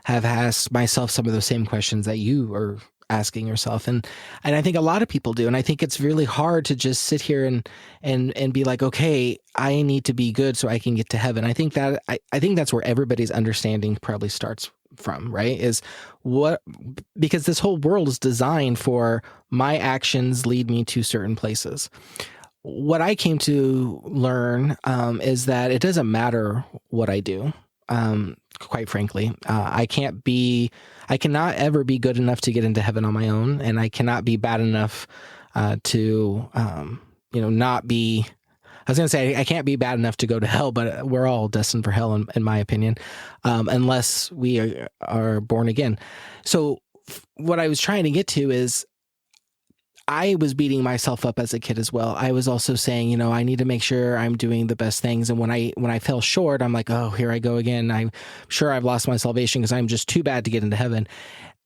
have asked myself some of those same questions that you are asking yourself. And I think a lot of people do. And I think it's really hard to just sit here and be like, okay, I need to be good so I can get to heaven. I think that's where everybody's understanding probably starts from, right? Because this whole world is designed for my actions lead me to certain places. What I came to learn is that it doesn't matter what I do. Quite frankly, I cannot ever be good enough to get into heaven on my own, and I cannot be bad enough to not be. I was going to say I can't be bad enough to go to hell, but we're all destined for hell, in my opinion, unless we are born again. So what I was trying to get to is I was beating myself up as a kid as well. I was also saying, I need to make sure I'm doing the best things. And when I fell short, I'm like, oh, here I go again. I'm sure I've lost my salvation because I'm just too bad to get into heaven.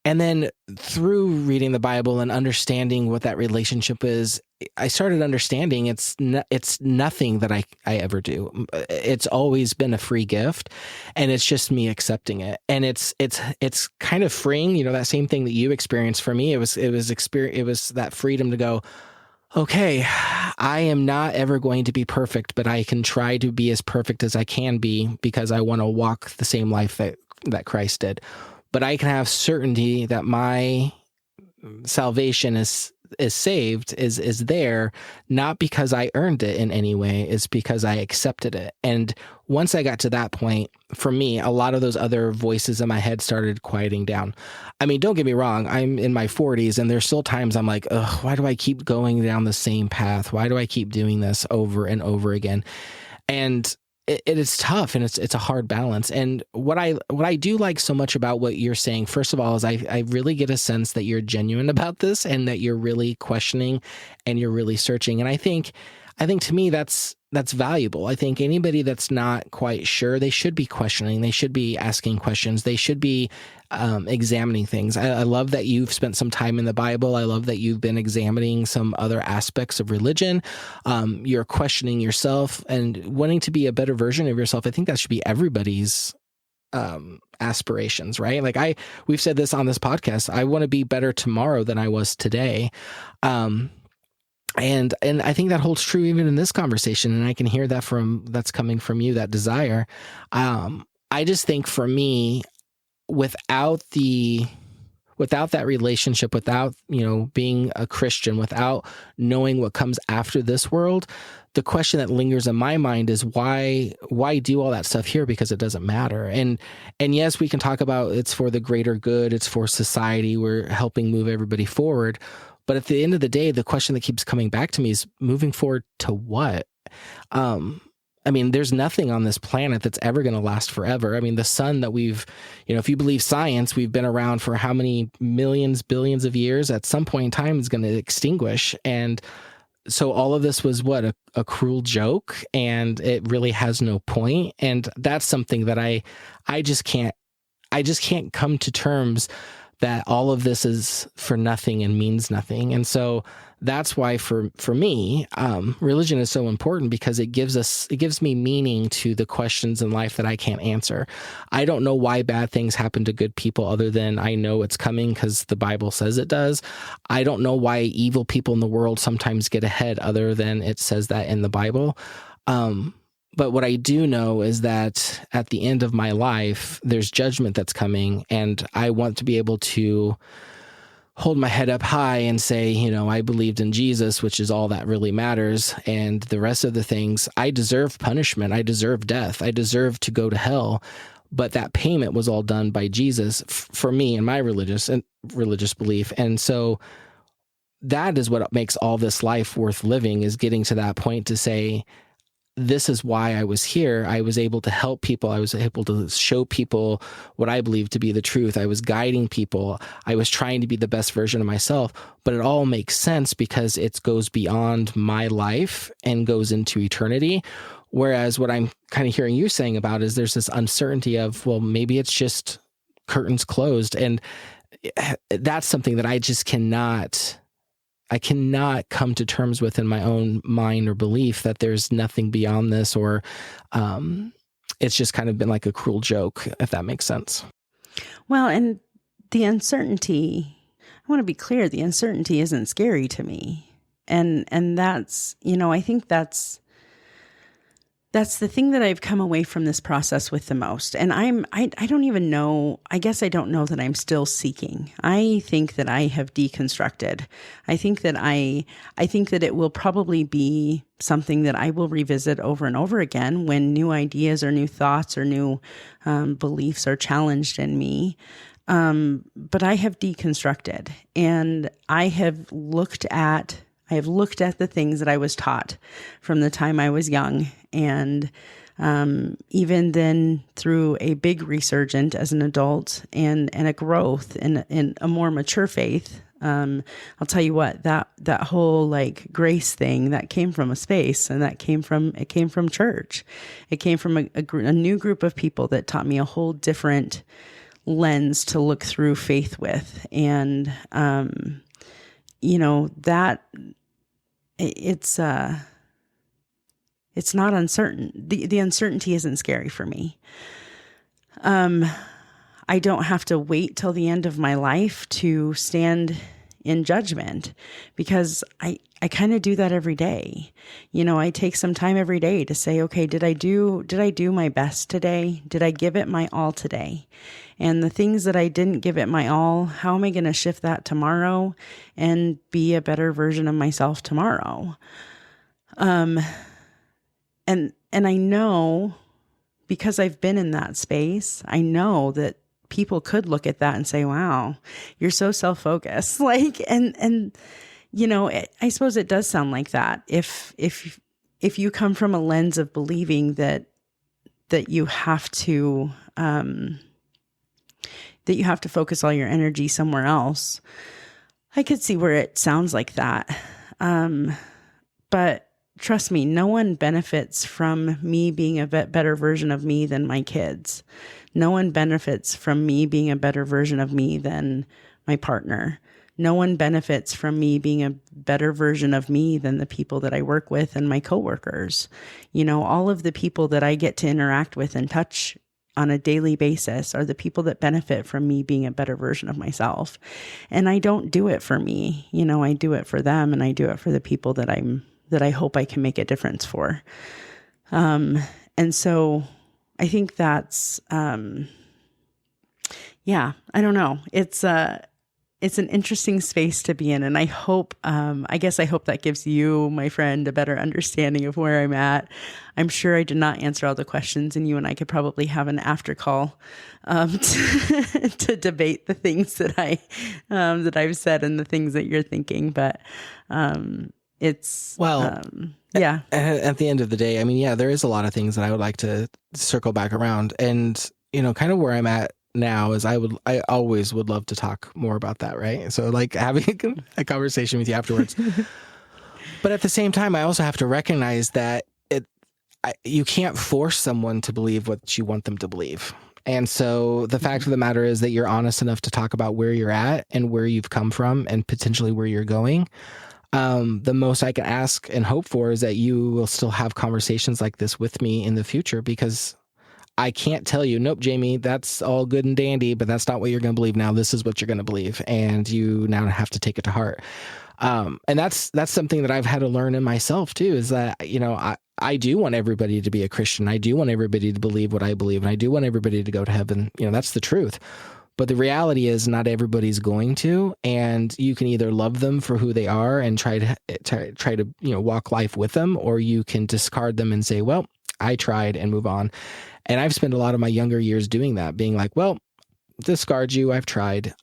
And then through reading the Bible and understanding what that relationship is, I started understanding it's nothing that I ever do. It's always been a free gift, and it's just me accepting it. And it's kind of freeing, that same thing that you experienced. For me, it was that freedom to go, okay, I am not ever going to be perfect, but I can try to be as perfect as I can be because I want to walk the same life that Christ did. but I can have certainty that my salvation is saved, is there, not because I earned it in any way, it's because I accepted it. And once I got to that point, for me, a lot of those other voices in my head started quieting down. I mean, don't get me wrong, I'm in my 40s and there's still times I'm like, ugh, why do I keep going down the same path? Why do I keep doing this over and over again? And it is tough, and it's a hard balance. And what I do like so much about what you're saying, first of all, is I really get a sense that you're genuine about this and that you're really questioning and you're really searching. And I think to me that's valuable. I think anybody that's not quite sure, they should be questioning. They should be asking questions. They should be examining things. I love that you've spent some time in the Bible. I love that you've been examining some other aspects of religion. You're questioning yourself and wanting to be a better version of yourself. I think that should be everybody's aspirations, right? Like we've said this on this podcast. I want to be better tomorrow than I was today. And I think that holds true even in this conversation. And I can hear that that's coming from you, that desire. I just think for me, without that relationship, without, being a Christian, without knowing what comes after this world, the question that lingers in my mind is why do all that stuff here? Because it doesn't matter. And yes, we can talk about it's for the greater good. It's for society. We're helping move everybody forward. But at the end of the day, the question that keeps coming back to me is moving forward to what? I mean, there's nothing on this planet that's ever going to last forever. I mean, the sun that we've, if you believe science, we've been around for how many millions, billions of years, at some point in time is going to extinguish. And so all of this was a cruel joke, and it really has no point. And that's something that I just can't come to terms that all of this is for nothing and means nothing. And so that's why for me, religion is so important, because it gives me meaning to the questions in life that I can't answer. I don't know why bad things happen to good people, other than I know it's coming because the Bible says it does. I don't know why evil people in the world sometimes get ahead, other than it says that in the Bible. But what I do know is that at the end of my life, there's judgment that's coming, and I want to be able to hold my head up high and say, I believed in Jesus, which is all that really matters. And the rest of the things, I deserve punishment. I deserve death. I deserve to go to hell. But that payment was all done by Jesus for me and my religious belief. And so that is what makes all this life worth living, is getting to that point to say, this is why I was here. I was able to help people. I was able to show people what I believe to be the truth. I was guiding people. I was trying to be the best version of myself. But it all makes sense because it goes beyond my life and goes into eternity. Whereas what I'm kind of hearing you saying about is there's this uncertainty of, well, maybe it's just curtains closed. And that's something that I cannot come to terms with in my own mind or belief, that there's nothing beyond this, or it's just kind of been like a cruel joke, if that makes sense. Well, and the uncertainty, I want to be clear, the uncertainty isn't scary to me. And that's, I think that's the thing that I've come away from this process with the most. And I don't even know, I guess I don't know that I'm still seeking. I think that I have deconstructed. I think that it will probably be something that I will revisit over and over again when new ideas or new thoughts or new beliefs are challenged in me. But I have deconstructed, and I have looked at the things that I was taught from the time I was young. And even then, through a big resurgent as an adult and a growth in a more mature faith, I'll tell you what, that whole like grace thing, that came from a space, and it came from church. It came from a new group of people that taught me a whole different lens to look through faith with. And, that it's not uncertain. The uncertainty isn't scary for me. I don't have to wait till the end of my life to stand in judgment, because I kind of do that every day. I take some time every day to say, okay, did I do my best today? Did I give it my all today? And the things that I didn't give it my all, how am I going to shift that tomorrow and be a better version of myself tomorrow? And I know, because I've been in that space, I know that people could look at that and say, wow, you're so self-focused. I suppose it does sound like that. If you come from a lens of believing that you have to focus all your energy somewhere else, I could see where it sounds like that. But trust me, no one benefits from me being a better version of me than my kids. No one benefits from me being a better version of me than my partner. No one benefits from me being a better version of me than the people that I work with and my coworkers. All of the people that I get to interact with and touch on a daily basis are the people that benefit from me being a better version of myself. And I don't do it for me. I do it for them, and I do it for the people that I hope I can make a difference for. And so I think that's, I don't know. It's an interesting space to be in. And I hope, I hope that gives you, my friend, a better understanding of where I'm at. I'm sure I did not answer all the questions, and you and I could probably have an after call, to debate the things that I've said and the things that you're thinking. But, it's, yeah. At the end of the day, I mean, there is a lot of things that I would like to circle back around, and, kind of where I'm at now is I always would love to talk more about that. Right. So like having a conversation with you afterwards, but at the same time, I also have to recognize that you can't force someone to believe what you want them to believe. And so the fact of the matter is that you're honest enough to talk about where you're at and where you've come from and potentially where you're going. The most I can ask and hope for is that you will still have conversations like this with me in the future, because I can't tell you, nope, Jamie, that's all good and dandy, but that's not what you're going to believe now. This is what you're going to believe. And you now have to take it to heart. And that's something that I've had to learn in myself too, is that, I do want everybody to be a Christian. I do want everybody to believe what I believe. And I do want everybody to go to heaven. That's the truth. But the reality is not everybody's going to, and you can either love them for who they are and try to walk life with them, or you can discard them and say, well, I tried, and move on. And I've spent a lot of my younger years doing that, being like, well, discard you, I've tried.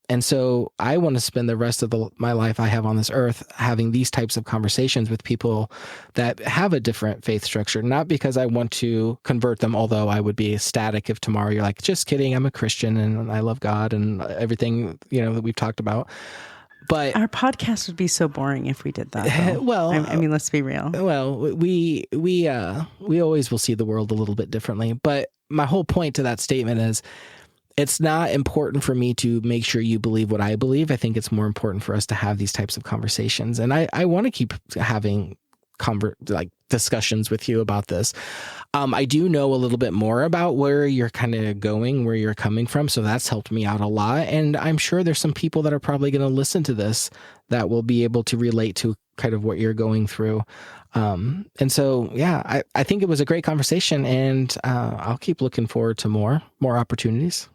And so I want to spend the rest of my life I have on this earth having these types of conversations with people that have a different faith structure, not because I want to convert them, although I would be ecstatic if tomorrow you're like, just kidding, I'm a Christian and I love God and everything, that we've talked about. But our podcast would be so boring if we did that. Well, I mean, let's be real. Well, we always will see the world a little bit differently. But my whole point to that statement is, it's not important for me to make sure you believe what I believe. I think it's more important for us to have these types of conversations. And I want to keep having discussions with you about this. I do know a little bit more about where you're kind of going, where you're coming from. So that's helped me out a lot. And I'm sure there's some people that are probably going to listen to this that will be able to relate to kind of what you're going through. And so, I think it was a great conversation, and I'll keep looking forward to more opportunities.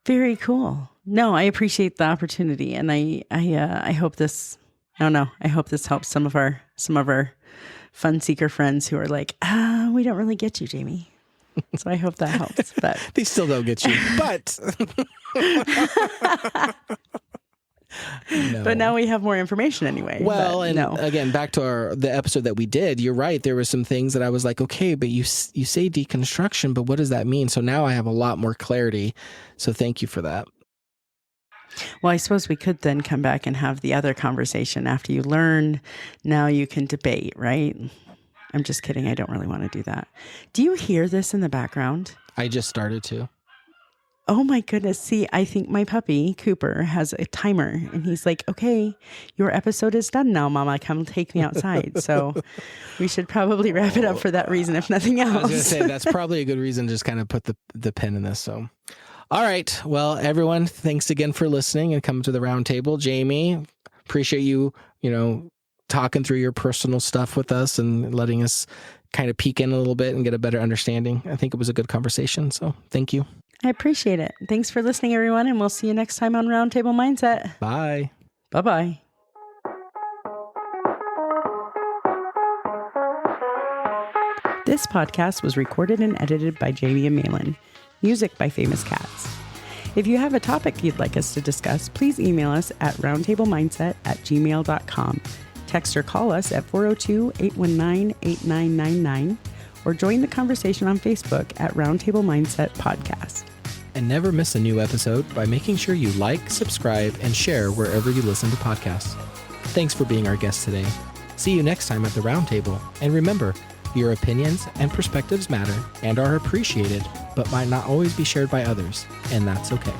Very cool. No, I appreciate the opportunity, and I hope this. I don't know. I hope this helps some of our fun seeker friends who are like, we don't really get you, Jamie. So I hope that helps. But they still don't get you. But no. But now we have more information anyway. Well, again, back to the episode that we did, you're right. There were some things that I was like, okay, but you say deconstruction, but what does that mean? So now I have a lot more clarity. So thank you for that. Well, I suppose we could then come back and have the other conversation after you learn. Now you can debate, right? I'm just kidding. I don't really want to do that. Do you hear this in the background? I just started to. Oh my goodness. See, I think my puppy, Cooper, has a timer, and he's like, okay, your episode is done now, Mama. Come take me outside. So we should probably wrap it up for that reason, if nothing else. I was going to say, that's probably a good reason to just kind of put the pin in this. So, all right. Well, everyone, thanks again for listening and coming to the round table. Jamie, appreciate you, talking through your personal stuff with us and letting us kind of peek in a little bit and get a better understanding. I think it was a good conversation. So thank you. I appreciate it. Thanks for listening, everyone. And we'll see you next time on Roundtable Mindset. Bye. Bye-bye. This podcast was recorded and edited by Jamie Mahlon. Music by Famous Cats. If you have a topic you'd like us to discuss, please email us at roundtablemindset@gmail.com. Text or call us at 402-819-8999 or join the conversation on Facebook at Roundtable Mindset Podcast. And never miss a new episode by making sure you like, subscribe, and share wherever you listen to podcasts. Thanks for being our guest today. See you next time at the Roundtable. And remember, your opinions and perspectives matter and are appreciated, but might not always be shared by others, and that's okay.